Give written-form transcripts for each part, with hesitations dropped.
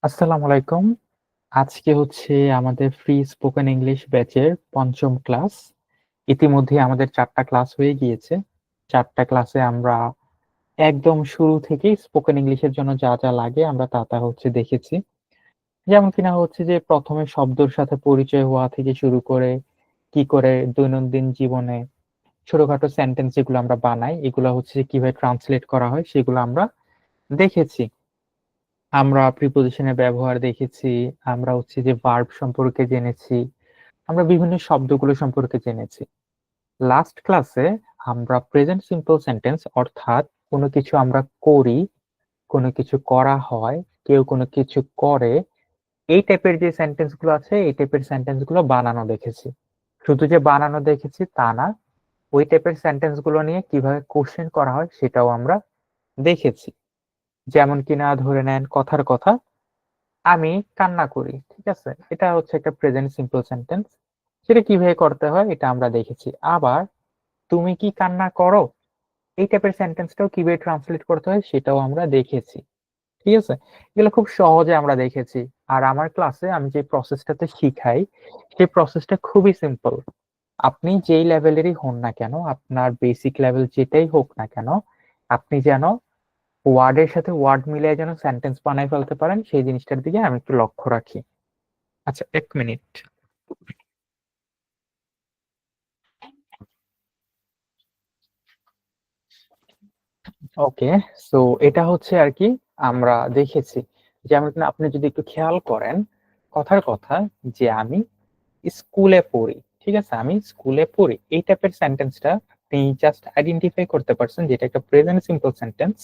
আসসালামু আলাইকুম। আজকে হচ্ছে আমাদের ফ্রি স্পোকেন ইংলিশ ব্যাচের পঞ্চম ক্লাস। ইতিমধ্যে আমাদের 4টা ক্লাস হয়ে গিয়েছে। 4টা ক্লাসে আমরা একদম শুরু থেকেই স্পোকেন ইংলিশের জন্য যা যা লাগে আমরা তা হচ্ছে দেখেছি। যেমন কিনা হচ্ছে যে প্রথমে শব্দর সাথে পরিচয় হওয়া থেকে শুরু করে কি করে দৈনন্দিন জীবনে ছোটখাটো সেন্টেন্স যেগুলো আমরা বানাই এগুলো হচ্ছে যে কিভাবে ট্রান্সলেট করা হয় সেগুলো আমরা দেখেছি। আমরা প্রিপোজিশনের ব্যবহার দেখেছি, আমরা হচ্ছে যে ভার্ব সম্পর্কে জেনেছি, আমরা বিভিন্ন শব্দগুলো সম্পর্কে জেনেছি। লাস্ট ক্লাসে আমরা প্রেজেন্ট সিম্পল সেন্টেন্স অর্থাৎ কোনো কিছু আমরা করি, কোনো কিছু করা হয়, কেউ কোনো কিছু করে, এই টাইপের যে সেন্টেন্স গুলো আছে এই টাইপের সেন্টেন্স গুলো বানানো দেখেছি। শুধু যে বানানো দেখেছি তা না, ওই টাইপের সেন্টেন্স গুলো নিয়ে কিভাবে কোশ্চেন করা হয় সেটাও আমরা দেখেছি। যেমন কিনা ধরে নেন কথার কথা, আমি কান্না করি, ঠিক আছে, এটা হচ্ছে একটা প্রেজেন্ট সিম্পল সেন্টেন্স। সেটা কিভাবে করতে হয় এটা আমরা দেখেছি। আবার তুমি কি কান্না করো, এই টাইপের সেন্টেন্সটাও কিভাবে ট্রান্সলেট করতে হয় সেটাও আমরা দেখেছি। ঠিক আছে, এগুলো খুব সহজে আমরা দেখেছি। আর আমার ক্লাসে আমি যে প্রসেসটাতে শিখাই সেই প্রসেসটা খুবই সিম্পল। আপনি যেই লেভেলেরই হন না কেন, আপনার বেসিক লেভেল যেটাই হোক না কেন, আপনি যেন ওয়ার্ডের সাথে ওয়ার্ড মিলিয়ে যেন সেন্টেন্স বানাই ফেলতে পারেন সেই জিনিসটার দিকে আমি একটু লক্ষ্য রাখি। আচ্ছা, 1 মিনিট। ওকে, সো এটা হচ্ছে আর কি আমরা দেখেছি। যেমন কিনা আপনি যদি একটু খেয়াল করেন কথার কথা, যে আমি স্কুলে পড়ি, ঠিক আছে, আমি স্কুলে পড়ি, এই টাইপের সেন্টেন্সটা আপনি জাস্ট আইডেন্টিফাই করতে পারছেন যেটা একটা প্রেজেন্ট সিম্পল সেন্টেন্স।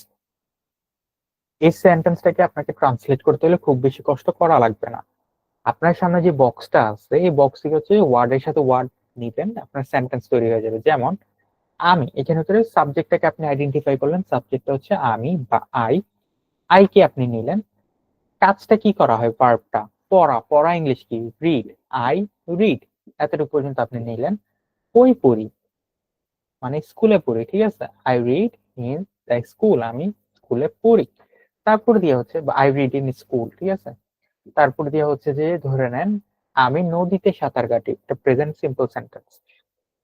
এই সেন্টেন্সটাকে আপনাকে ট্রান্সলেট করতে হলে খুব বেশি কষ্ট করা লাগবে না। আপনার সামনে যে বক্সটা আছে এই বক্সে হচ্ছে ওয়ার্ডের সাথে ওয়ার্ড নিবেন, আপনার সেন্টেন্স তৈরি হয়ে যাবে। যেমন আমি, এখানে হচ্ছে সাবজেক্টটাকে আপনি আইডেন্টিফাই করলেন, সাবজেক্টটা হচ্ছে আমি বা আই, আই কে আপনি নিলেন। কাজটা কি করা হয়, ভার্বটা পড়া, পড়া ইংলিশ কি, রিড, আই রিড, এতটুকু পর্যন্ত আপনি নিলেন। বই পড়ি মানে স্কুলে পড়ি, ঠিক আছে, I read in the school, আমি স্কুলে পড়ি। তারপর দিয়ে হচ্ছে আই রিড ইন স্কুল, ঠিক আছে। তারপর দিয়ে হচ্ছে যে ধরে নেন আমি নদীতে সাঁতার কাটি, এটা প্রেজেন্ট সিম্পল সেন্টেন্স।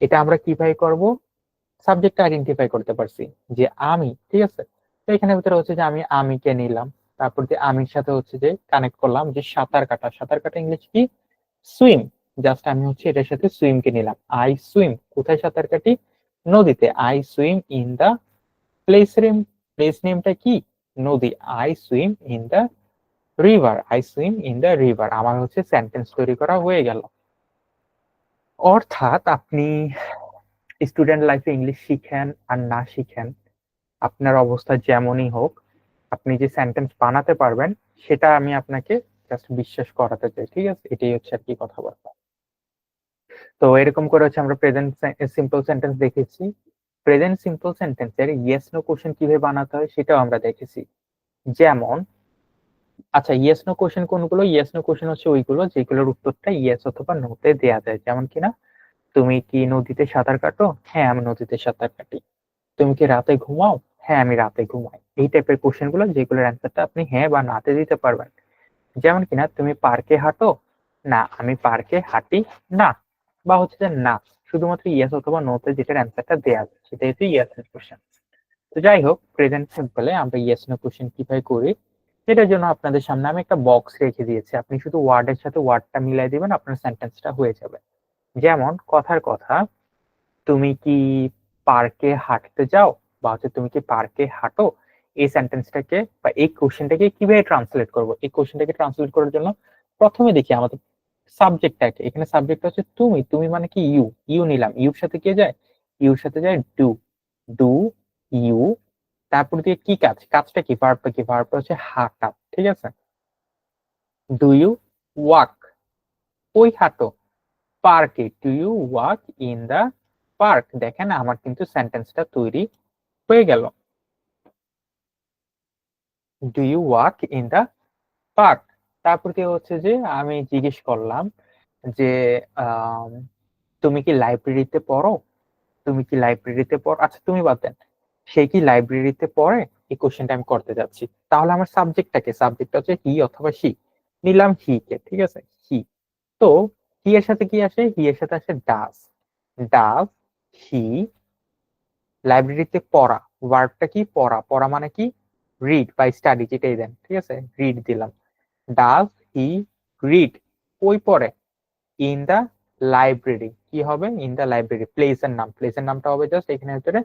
এটা আমরা কিভাবে করব, সাবজেক্ট আইডেন্টিফাই করতে পারছি যে আমি, ঠিক আছে। তো এখানে ভিতরে হচ্ছে যে আমি আমিকে নিলাম, তারপর দিয়ে আমির সাথে হচ্ছে যে কানেক্ট করলাম যে সাঁতার কাটা, সাঁতার কাটা ইংলিশ কি, সুইম। জাস্ট আমি হচ্ছে এটার সাথে সুইম কে নিলাম, আই সুইম, কোথায় সাঁতার কাটি, নদীতে, I swim in the place name, place নেমটা কি, নদী, I swim in the river, I swim in the river, আমার হচ্ছে সেন্টেন্স তৈরি করা হয়ে গেল। অর্থাৎ আপনি স্টুডেন্ট লাইফে ইংলিশ শিখেন আর না শিখেন, আপনার অবস্থা যেমনই হোক, আপনি যে সেন্টেন্স বানাতে পারবেন সেটা আমি আপনাকে জাস্ট বিশ্বাস করাতে চাই, ঠিক আছে, এটাই হচ্ছে আর কি কথাবার্তা। তো এরকম করে হচ্ছে আমরা প্রেজেন্ট সিম্পল সেন্টেন্স দেখেছি। প্রেজেন্ট সিম্পল সেন্টেন্সের ইয়েস নো কোশ্চেন কিভাবে বানাতে হয় সেটাও আমরা দেখেছি। যেমন, আচ্ছা, ইয়েস নো কোশ্চেন কোনগুলো, ইয়েস নো কোশ্চেন হচ্ছে ওইগুলো যেগুলোর উত্তরটা ইয়েস অথবা নো তে দেয়া যায়। যেমন কিনা, তুমি কি নদীতে সাঁতার কাটো, হ্যাঁ আমি নদীতে সাঁতার কাটি। তুমি কি রাতে ঘুমাও, হ্যাঁ আমি রাতে ঘুমাই। এই টাইপের কোশ্চেন গুলো যেগুলোর অ্যান্সারটা আপনি হ্যাঁ বা নাতে দিতে পারবেন। যেমন কিনা, তুমি পার্কে হাঁটো, না আমি পার্কে হাঁটি না, বা হচ্ছে যে না, শুধুমাত্র ইয়েস অথবা নো তে যেটার অ্যান্সারটা দেয়া আছে সেটাই হচ্ছে ইয়েস এর কোশ্চেন। তো যাই হোক, প্রেজেন্ট সিম্পলে আমরা ইয়েস নো কোশ্চেন কিভাবে করি সেটার জন্য আপনাদের সামনে আমি একটা বক্স রেখে দিয়েছি, আপনি শুধু ওয়ার্ডের সাথে ওয়ার্ডটা মিলাই দিবেন, আপনার সেন্টেন্সটা হয়ে যাবে। যেমন কথার কথা, তুমি কি পার্কে হাঁটতে যাও, বা হচ্ছে তুমি কি পার্কে হাঁটো, এই সেন্টেন্সটাকে বা এই কোশ্চেনটাকে কিভাবে ট্রান্সলেট করব, এই কোশ্চেনটাকে ট্রান্সলেট করার জন্য প্রথমে দেখি আমাদের সাবজেক্টটাকে, এখানে সাবজেক্ট হচ্ছে তুমি, তুমি মানে কি ইউ, ইউ নিলাম, ইউর সাথে কে যায়, ইউর সাথে যায় ডু, ডু ইউ। তারপর দিয়ে কি কাজ, কাজটা কি, ভার্বটা কি, ভার্বটা হচ্ছে হাঁটা, ঠিক আছে। ডু ইউ ওয়াক, ওই হাঁটো, পার্কে, do you walk in the park, দেখেন আমার কিন্তু সেন্টেন্সটা তৈরি হয়ে গেল। Do you walk in the park. তারপর কি হচ্ছে যে আমি জিজ্ঞেস করলাম যে আম, তুমি কি লাইব্রেরিতে পড়ো, তুমি কি লাইব্রেরিতে পড়ো, আচ্ছা তুমি বাদ দেন, সে কি লাইব্রেরিতে পড়ে, এই কোশ্চেনটা আমি করতে যাচ্ছি। তাহলে আমার সাবজেক্টটা হচ্ছে হি অথবা শি, নিলাম হি কে, ঠিক আছে, হি। তো হি এর সাথে কি আসে? হি এর সাথে আসে ডাজ। ডাজ হি লাইব্রেরিতে পড়া, ভার্বটা কি? পড়া। পড়া মানে কি? রিড বা স্টাডি, যেটাই দেন, ঠিক আছে, রিড দিলাম। ডাজ হি রিড, কই পড়ে? In the library. কি হবে? In the library. প্লেসের নাম, প্লেসের নামটা হবে জাস্ট এখানে ভিতরে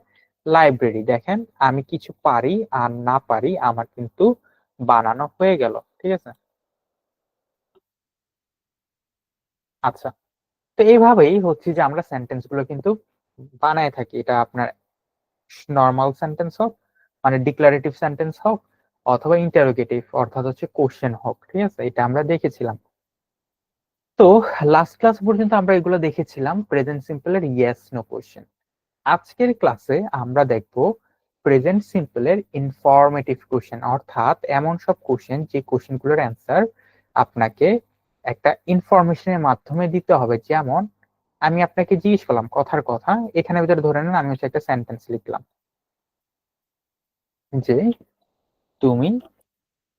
লাইব্রেরি। দেখেন আমি কিছু পারি আর না পারি আমার কিন্তু বানানো হয়ে গেল, ঠিক আছে। আচ্ছা, তো এইভাবেই হচ্ছে যে আমরা সেন্টেন্স গুলো কিন্তু বানায় থাকি। এটা আপনার নর্মাল সেন্টেন্স হোক, মানে ডিক্লারেটিভ সেন্টেন্স হোক, অথবা ইন্টারোগেটিভ অর্থাৎ হচ্ছে কোশ্চেন হোক, ঠিক আছে, এটা আমরা দেখেছিলাম। তো লাস্ট ক্লাস পর্যন্ত আমরা এগুলো দেখেছিলাম প্রেজেন্ট সিম্পলের ইয়েস নো কোশ্চেন। আজকের ক্লাসে আমরা দেখব প্রেজেন্ট সিম্পলের ইনফরমেটিভ কোশ্চেন, অর্থাৎ এমন সব কোশ্চেন যে কোশ্চেনগুলোর অ্যান্সার আপনাকে একটা ইনফরমেশনের মাধ্যমে দিতে হবে। যেমন আমি আপনাকে জিজ্ঞেস করলাম কথার কথা, এখানে ভিতরে ধরে নেন আমি হচ্ছে একটা সেন্টেন্স লিখলাম যে তুমি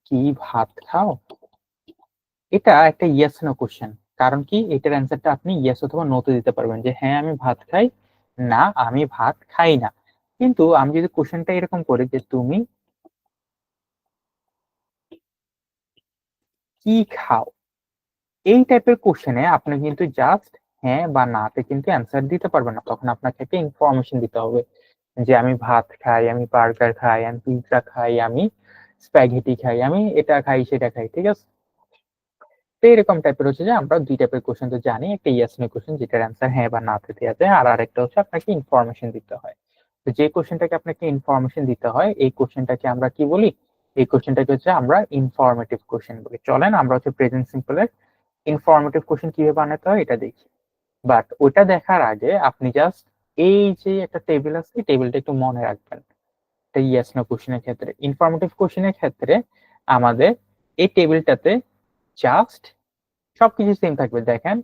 কি ভাত খাও। এটা একটা ইয়েস নো কোশ্চেন। কারণ কি? এটার অ্যান্সারটা আপনি ইয়েস অথবা নোতে দিতে পারবেন, যে হ্যাঁ আমি ভাত খাই, না আমি ভাত খাই না। কিন্তু আমি যদি কোশ্চেনটা এরকম করি যে তুমি কি খাও, এই টাইপের কোশ্চেনে আপনি কিন্তু জাস্ট হ্যাঁ বা নাতে কিন্তু অ্যান্সার দিতে পারবেন না। তখন আপনাকে একটা ইনফরমেশন দিতে হবে, যে আমি ভাত খাই, আমি বার্গার খাই, আমি পিৎজা খাই, আমি স্প্যাগেটি খাই, আমি এটা খাই সেটা খাই, ঠিক আছে। তো এরকম টাইপের হচ্ছে যে আমরা দুই টাইপের কোশ্চেন তো জানি, একটা ইয়েস নো কোশ্চেন যেটার অ্যান্সার হ্যাঁ বা নাতে দেওয়া যায়, আর আরেকটা হচ্ছে আপনাকে ইনফরমেশন দিতে হয়। তো যে কোশ্চেনটাকে আপনাকে ইনফরমেশন দিতে হয় এই কোশ্চেনটাকে আমরা কি বলি? এই কোশ্চেনটাকে হচ্ছে আমরা ইনফরমেটিভ কোশ্চেন বলি। চলেন আমরা হচ্ছে প্রেজেন্ট সিম্পলের ইনফরমেটিভ কোশ্চেন কিভাবে বানাতে হয় এটা দেখি। বাট ওটা দেখার আগে আপনি জাস্ট এই যে একটা টেবিল আছে, এই টেবিলটা একটু মনে রাখবেন। একটা ইয়েস নো কোশ্চেনের ক্ষেত্রে, ইনফরমেটিভ কোশ্চেনের ক্ষেত্রে আমাদের এই টেবিলটাতে জাস্ট সবকিছু সেম থাকবে। দেখেন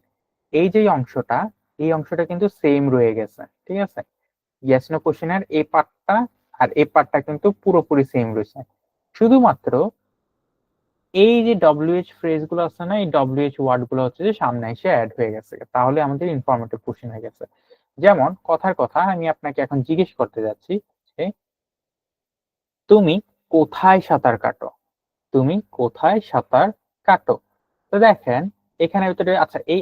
এই যে অংশটা, এই অংশটা কিন্তু সেম রয়ে গেছে, ঠিক আছে। ইয়েস নো কোশ্চেনের এই পার্টটা আর এই পার্টটা কিন্তু পুরোপুরি সেম রয়েছে। শুধুমাত্র এই যে ডব্লিউএইচ ফ্রেজ গুলো আছে না, এই ডব্লিউএইচ ওয়ার্ড গুলো হচ্ছে যে সামনে এসে অ্যাড হয়ে গেছে, তাহলে আমাদের ইনফরমেটিভ কোশ্চেন হয়ে গেছে। যেমন কথার কথা আমি আপনাকে এখন জিজ্ঞেস করতে যাচ্ছি যে তুমি কোথায় সাঁতার কাটো। তুমি কোথায় সাঁতার কাটো। তো দেখেন এখানে ভিতরে, আচ্ছা এই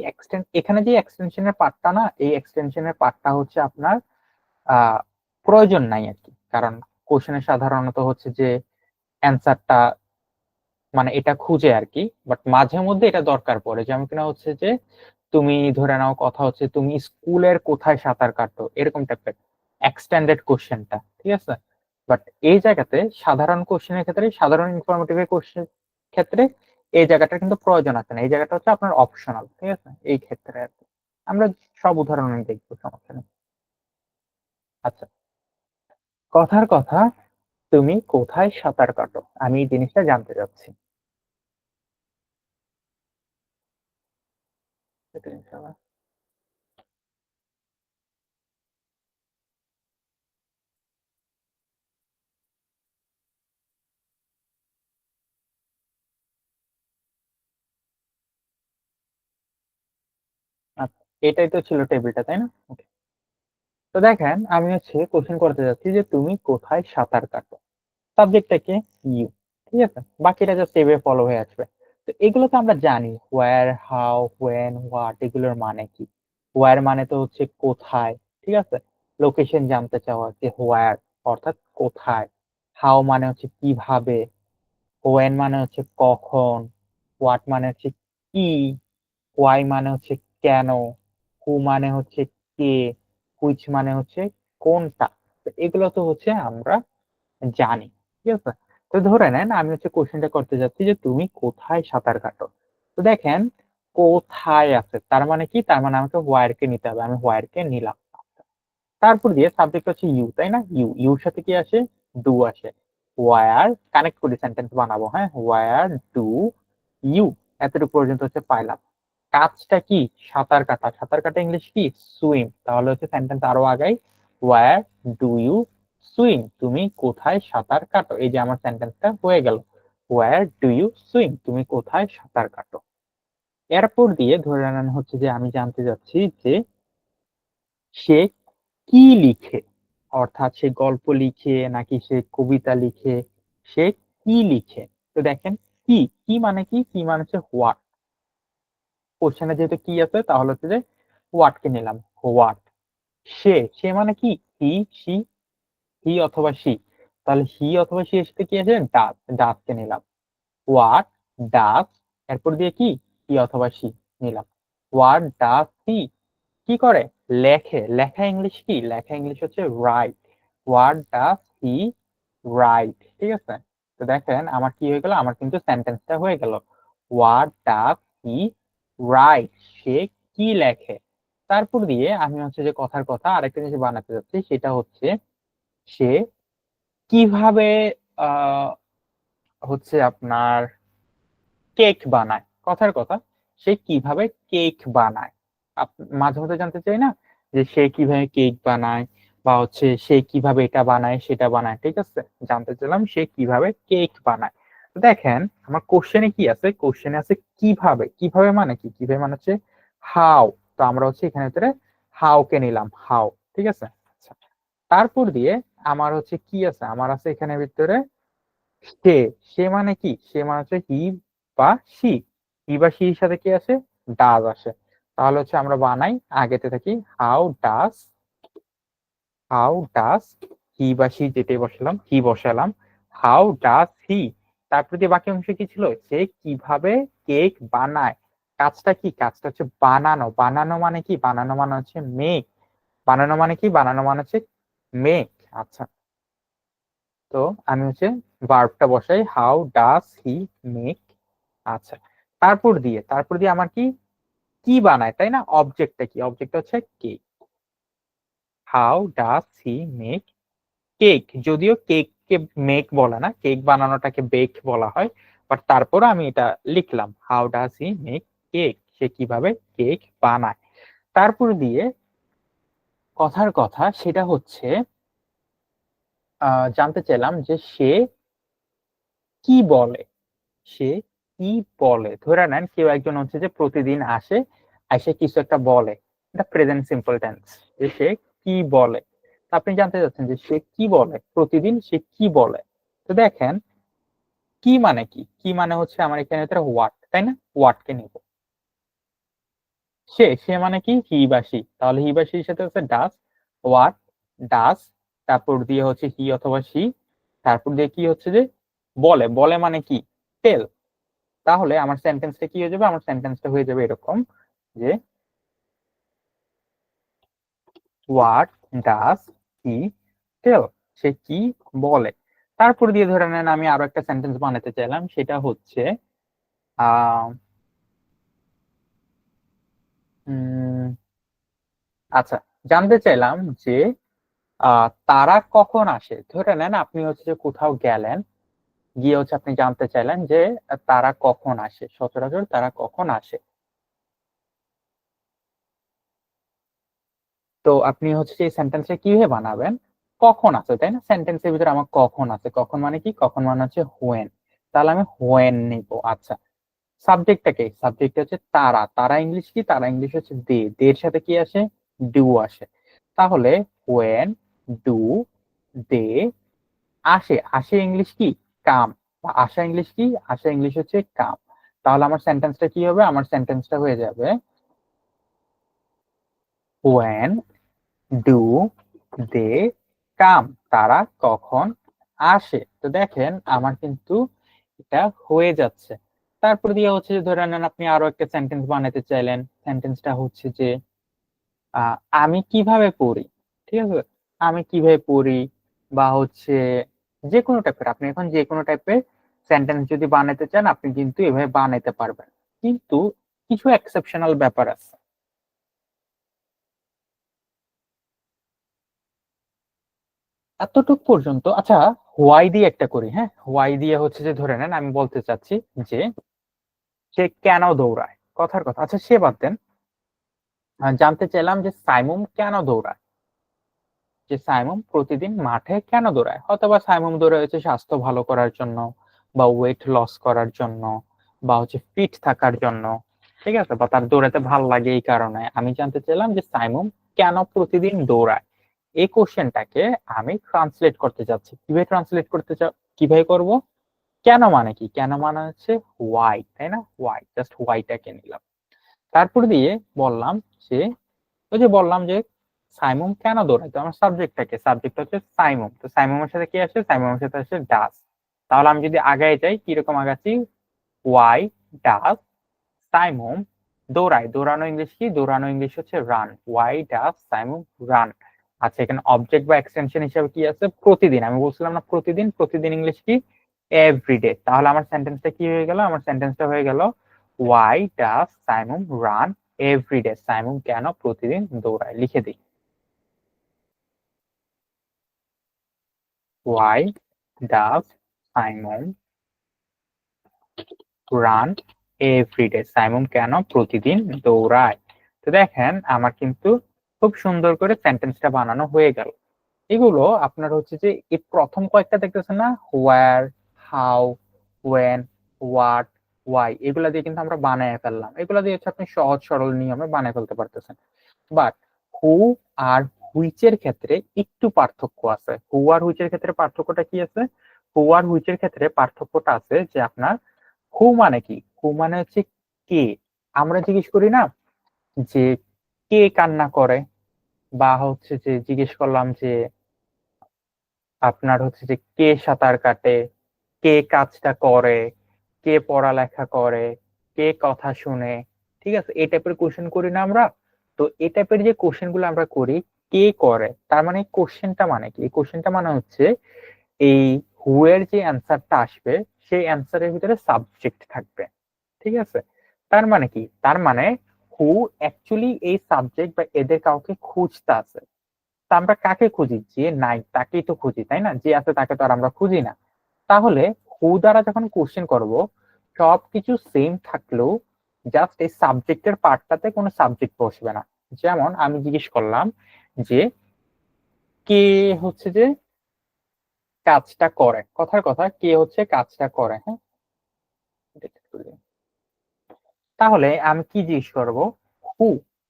এখানে যে এক্সটেনশনের পার্টটা না, এই এক্সটেনশনের পার্টটা হচ্ছে আপনার প্রয়োজন নাই আর কি। কারণ কোশ্চেনে সাধারণত হচ্ছে যে অ্যান্সারটা মানে এটা খুঁজে আর কি, বাট মাঝে মধ্যে এটা দরকার পড়ে। যেমন কিনা হচ্ছে যে তুমি ধরে নাও কথা হচ্ছে তুমি স্কুলের কোথায় সাঁতার কাটো, এরকম টাইপের এক্সটেন্ডেড কোশ্চেনটা, ঠিক আছে। বাট এই জায়গাতে সাধারণ কোশ্চেনের ক্ষেত্রে, সাধারণ ইনফরমেটিভ কোশ্চেন ক্ষেত্রে এই জায়গাটা কিন্তু প্রয়োজন আছে না, এই জায়গাটা হচ্ছে আপনার অপশনাল, ঠিক আছে। এই ক্ষেত্রে আর কি আমরা সব উদাহরণ দেখবো, সমস্যা নেই। আচ্ছা, কথার কথা তুমি কোথায় সাঁতার কাটো, আমি এই জিনিসটা জানতে চাচ্ছি। এটা ইনশাআল্লাহ। আচ্ছা, এটাই তো ছিল টেবিলটা, তাই না? Okay. তো দেখেন আমি হচ্ছে কোশ্চেন করতে যাচ্ছি যে তুমি কোথায় সাঁতার কাটো। সাবজেক্টটাকে ইউ, ঠিক আছে, বাকিটা জাস্ট এভাবে ফলো হয়ে আসবে। তো এগুলো তো আমরা জানি, হোয়ার, হাউ, হোয়েন, হোয়াট, এগুলোর মানে কি। হোয়ার মানে তো হচ্ছে কোথায়, ঠিক আছে, লোকেশন জানতে চাওয়া, যে হোয়ার অর্থাৎ কোথায়। হাউ মানে হচ্ছে কিভাবে, হোয়েন মানে হচ্ছে কখন, হোয়াট মানে হচ্ছে কি, ওয়াই মানে হচ্ছে কেন, হু মানে হচ্ছে কে, হুইচ মানে হচ্ছে কোনটা। তো এগুলো তো হচ্ছে আমরা জানি, ঠিক আছে। তো ধরে নেন আমি হচ্ছে কোশ্চেনটা করতে যাচ্ছি যে তুমি কোথায় সাঁতার কাটো। তো দেখেন কোথায় আছে, তার মানে কি? তার মানে আমাকে হোয়ার কে নিতে হবে, আমি হোয়ার কে নিলাম। তারপর দিয়ে সাবজেক্ট হচ্ছে ইউ, তাই না? ইউর সাথে কি আসে? ডু আসে। ওয়ার কানেক্ট করে সেন্টেন্স বানাবো, হ্যাঁ, ওয়ার ডু ইউ, এতটুকু পর্যন্ত হচ্ছে পাইলাম। কাজটা কি? সাঁতার কাটা। সাঁতার কাটা ইংলিশ কি? সুইম। তাহলে হচ্ছে সেন্টেন্স আরো আগাই, ওয়ার ডু ইউ সুইম, তুমি কোথায় সাঁতার কাটো? এই যে আমার সেন্টেন্সটা হয়ে গেল, ওয়্যার ডু ইউ সুইম, তুমি কোথায় সাঁতার কাটো। এরপর দিয়ে ধরে নেন হচ্ছে যে আমি জানতে চাচ্ছি যে সে কি লিখে, অর্থাৎ সে গল্প লিখে নাকি সে কবিতা লিখে, সে কি লিখে। তো দেখেন কি, কি মানে কি, কি মানে হচ্ছে হোয়াট। কোশ্চেনে যেহেতু কি আছে তাহলে হচ্ছে যে হোয়াট কে নিলাম, হোয়াট। সে, সে মানে কি, হি, সি, হি অথবা সি। তাহলে হি অথবা সি এর সাথে কি আছে, ডাস, ডাস কে নিলাম। হোয়াট ডাস, এরপর দিয়ে কি, হি অথবা সি নিলাম। হোয়াট ডাস হি, কি করে, লেখে। লেখা ইংলিশ কি, লেখা ইংলিশ হচ্ছে right. What does he write, ঠিক আছে। তো দেখেন আমার কি হয়ে গেল, আমার কিন্তু সেন্টেন্সটা হয়ে গেল, হোয়াট ডাস হি রাইট, সে কি লেখে। তারপর দিয়ে আমি হচ্ছে যে কথার কথা আরেকটা জিনিস বানাতে যাচ্ছি, সেটা হচ্ছে সে কিভাবে আহ হচ্ছে আপনার কেক বানায়। কথার কথা, সে কিভাবে কেক বানায়। মাঝে মধ্যে জানতে চাই না যে সে কিভাবে কেক বানায়, বা হচ্ছে সে কিভাবে এটা বানায় সেটা বানায়, ঠিক আছে। জানতে চাইলাম সে কিভাবে কেক বানায়। তো দেখেন আমার কোশ্চেনে কি আছে, কোশ্চেনে আছে কিভাবে। কিভাবে মানে কি, কিভাবে মানে হচ্ছে হাউ। তো আমরা হচ্ছে এখানে ভিতরে হাউ কে নিলাম, হাউ, ঠিক আছে। আচ্ছা, তারপর দিয়ে আমার হচ্ছে কি আছে, আমার আছে এখানে ভিতরে সে। সে মানে কি, সে মানে হচ্ছে হি বা সি। হি বা সির সাথে কি আসে, ডাজ আসে। তাহলে হচ্ছে আমরা বানাই আগেতে থাকি, হাউ ডাজ, হাউ ডাজ হি বা সি, যেটাই বসালাম হি বসালাম, হাউ ডাজ হি। তারপর দিয়ে বাকি অংশ কি ছিল, সে কিভাবে কেক বানায়। কাজটা কি, কাজটা হচ্ছে বানানো। বানানো মানে কি, বানানো মানে হচ্ছে মেক। বানানো মানে কি, বানানো মানে হচ্ছে মেক। আচ্ছা, তো আমি হচ্ছে ভার্বটা বসাই, হাউ ডাজ হি মেক। আচ্ছা, তারপর দিয়ে আমার কি, কি বানায়, তাই না। অবজেক্টটা কি, অবজেক্টটা হচ্ছে cake. How does he make cake, যদিও কেক কে মেক বলে না, কেক বানানোটাকে বেক বলা হয়, বাট তারপর আমি এটা লিখলাম, how does he make cake, সে কিভাবে কেক বানায়। তারপর দিয়ে কথার কথা সেটা হচ্ছে জানতে চাইলাম যে সে কি বলে। সে কি বলে, ধরে নেন কেউ একজন হচ্ছে যে প্রতিদিন আসে, এসে কিছু একটা বলে, এটা প্রেজেন্ট সিম্পল টেন্স, যে সে কি বলে। তা আপনি জানতে চাচ্ছেন যে সে কি বলে, প্রতিদিন সে কি বলে। তো দেখেন কি মানে কি, কি মানে হচ্ছে আমার এখানে হোয়াট, তাই না, হোয়াট কে নিব। সে, সে মানে কি, হি বা সি, তাহলে হি বা সির সাথে হচ্ছে ডাস, হোয়াট ডাস, তারপর দিয়ে হচ্ছে হি অথবা সি, তারপর দিয়ে কি হচ্ছে যে বলে। বলে মানে কি, টেল। তাহলে আমার সেন্টেন্সটা কি হয়ে যাবে, আমার সেন্টেন্সটা হয়ে যাবে এরকম যে হোয়াট ডাজ হি টেল, সে কি বলে। তারপর দিয়ে ধরে নেন আমি আরো একটা সেন্টেন্স বানাতে চাইলাম, সেটা হচ্ছে আহ উম, আচ্ছা, জানতে চাইলাম যে তারা কখন আসে। ধরে নেন আপনি হচ্ছে যে কোথাও গেলেন, গিয়ে হচ্ছে আপনি জানতে চাইলেন যে তারা কখন আসে, সচরাচর তারা কখন আসে। তো আপনি হচ্ছে এই সেন্টেন্সটা কিভাবে বানাবেন, কখন আছে, তাই না। সেন্টেন্সের ভিতরে আমার কখন আছে, কখন মানে কি, কখন মানে হচ্ছে হোয়েন। তাহলে আমি হোয়েন নিব। আচ্ছা, সাবজেক্টটাকে, সাবজেক্ট হচ্ছে তারা। তারা ইংলিশ কি, তারা ইংলিশ হচ্ছে দে। দের সাথে কি আসে, ডু আসে। তাহলে হোয়েন ডু দে আসে। আসে ইংলিশ কি, কাম। বা আসা ইংলিশ কি, আসা ইংলিশ হচ্ছে কাম। তাহলে আমার সেন্টেন্সটা কি হবে, আমার সেন্টেন্সটা হয়ে যাবে হোয়েন ডু দে কাম, তারা কখন আসে। তো দেখেন আমার কিন্তু এটা হয়ে যাচ্ছে। তারপর দিয়ে হচ্ছে যে ধরে নেন আপনি আরো একটা সেন্টেন্স বানাতে চাইলেন, সেন্টেন্সটা হচ্ছে যে আমি কিভাবে পড়ি, ঠিক আছে। আমি কিভাবে পড়ি, বা হচ্ছে যে কোনো টাইপের, আপনি এখন যে কোনো টাইপের সেন্টেন্স যদি বানাতে চান আপনি কিন্তু এভাবে বানাইতে পারবেন। কিন্তু কিছু এক্সেপশনাল ব্যাপার আছে। এতটুক পর্যন্ত। আচ্ছা, হোয়াই দিয়ে একটা করি, হ্যাঁ। হোয়াই দিয়ে হচ্ছে যে ধরে নেন আমি বলতে চাচ্ছি যে সে কেন দৌড়ায়। কথার কথা, আচ্ছা সে বাদ দেন। জানতে চাইলাম যে সাইমুম কেন দৌড়ায়, যে সাইমন প্রতিদিন মাঠে কেন দৌড়ায়, অথবা সাইমন দৌড়ায় হচ্ছে স্বাস্থ্য ভালো করার জন্য, বা ওয়েট লস করার জন্য, বা হচ্ছে ফিট থাকার জন্য, ঠিক আছে, বা তার দৌড়াতে ভালো লাগে এই কারণে। আমি জানতে চাইলাম যে সাইমন কেন প্রতিদিন দৌড়ায়। এই কোশ্চেনটাকে আমি ট্রান্সলেট করতে যাচ্ছি। কিভাবে ট্রান্সলেট করতে কিভাবে করব? কেন মানে কি, কেন মানে হচ্ছে ওয়াই, তাই না? ওয়াই, জাস্ট ওয়াইটাকে নিলাম, তারপর দিয়ে বললাম যে, ওই যে বললাম যে সাইমন কেন দৌড়ায়, তো আমার সাবজেক্টটাকে, সাবজেক্ট হচ্ছে সাইমন, তো সাইমনের সাথে কি আসে, সাইমনের সাথে আসে ডাস। তাহলে আমি যদি আগায় যাই, কিরকম আগাচ্ছি, ওয়াই ডাস সাইমন দৌড়ায়। দৌড়ানো ইংলিশ কি, দৌড়ানো ইংলিশ হচ্ছে রান। ওয়াই ডাস সাইমন রান। আচ্ছা, এখানে অবজেক্ট বা এক্সটেনশন হিসেবে কি আছে, প্রতিদিন। আমি বলছিলাম না প্রতিদিন, প্রতিদিন ইংলিশ কি, এভরিডে। তাহলে আমার সেন্টেন্সটা কি হয়ে গেল, আমার সেন্টেন্সটা হয়ে গেল ওয়াই ডাস সাইমন রান এভরিডে। সাইমন কেন প্রতিদিন দৌড়ায়, লিখে দিই, ওয়াই ডাস সাইমন রান এভরিডে। সাইমন কেন প্রতিদিন দৌড়ায়। তো দেখেন আমার কিন্তু খুব সুন্দর করে সেন্টেন্সটা বানানো হয়ে গেল। এগুলো আপনার হচ্ছে যে এই প্রথম কয়েকটা দেখতেছেন না, হোয়ার, হাউ, ওয়েন, হোয়াট, ওয়াই, এগুলা দিয়ে কিন্তু আমরা বানায় ফেললাম। এগুলা দিয়ে হচ্ছে আপনি সহজ সরল নিয়মে বানায় ফেলতে পারতেছেন। বাট হু আর হুইচের ক্ষেত্রে একটু পার্থক্য আছে। হু আর হুইচের ক্ষেত্রে পার্থক্যটা কি আছে, হু আর হুইচের ক্ষেত্রে পার্থক্যটা আছে যে আপনার হু মানে কি, হু মানে হচ্ছে কে। আমরা জিজ্ঞেস করি না যে কে কান্না করে, বা হচ্ছে যে জিজ্ঞেস করলাম যে আপনার হচ্ছে যে কে সাঁতার কাটে, কে কাজটা করে, কে পড়ালেখা করে, কে কথা শুনে, ঠিক আছে, এই টাইপের কোশ্চেন করি না আমরা। তো এই টাইপের যে কোশ্চেন গুলো আমরা করি, কে করে, তার মানে কোশ্চেনটা মানে কি, এই কোশ্চেনটা মানে হচ্ছে এই হু এর যে অ্যান্সারটা আসবে, সেই অ্যান্সারের ভিতরে সাবজেক্ট থাকবে, ঠিক আছে। তার মানে কি, তার মানে হু অ্যাকচুয়ালি এই সাবজেক্ট বা এদের কাউকে খুঁজতে আছে। তা আমরা কাকে খুঁজি, যে নাই তাকেই তো খুঁজি, তাই না? যে আছে তাকে তো আর আমরা খুঁজি না। তাহলে হু দ্বারা যখন কোশ্চেন করব, সবকিছু সেম থাকলেও জাস্ট এই সাবজেক্টের পার্টটাতে কোনো সাবজেক্ট বসবে না। যেমন আমি জিজ্ঞেস করলাম যে কে হচ্ছে যে কাজটা করে, কথার কথা কে হচ্ছে কাজটা করে, হ্যাঁ। তাহলে আমি কি জিজ্ঞেস করব, হু,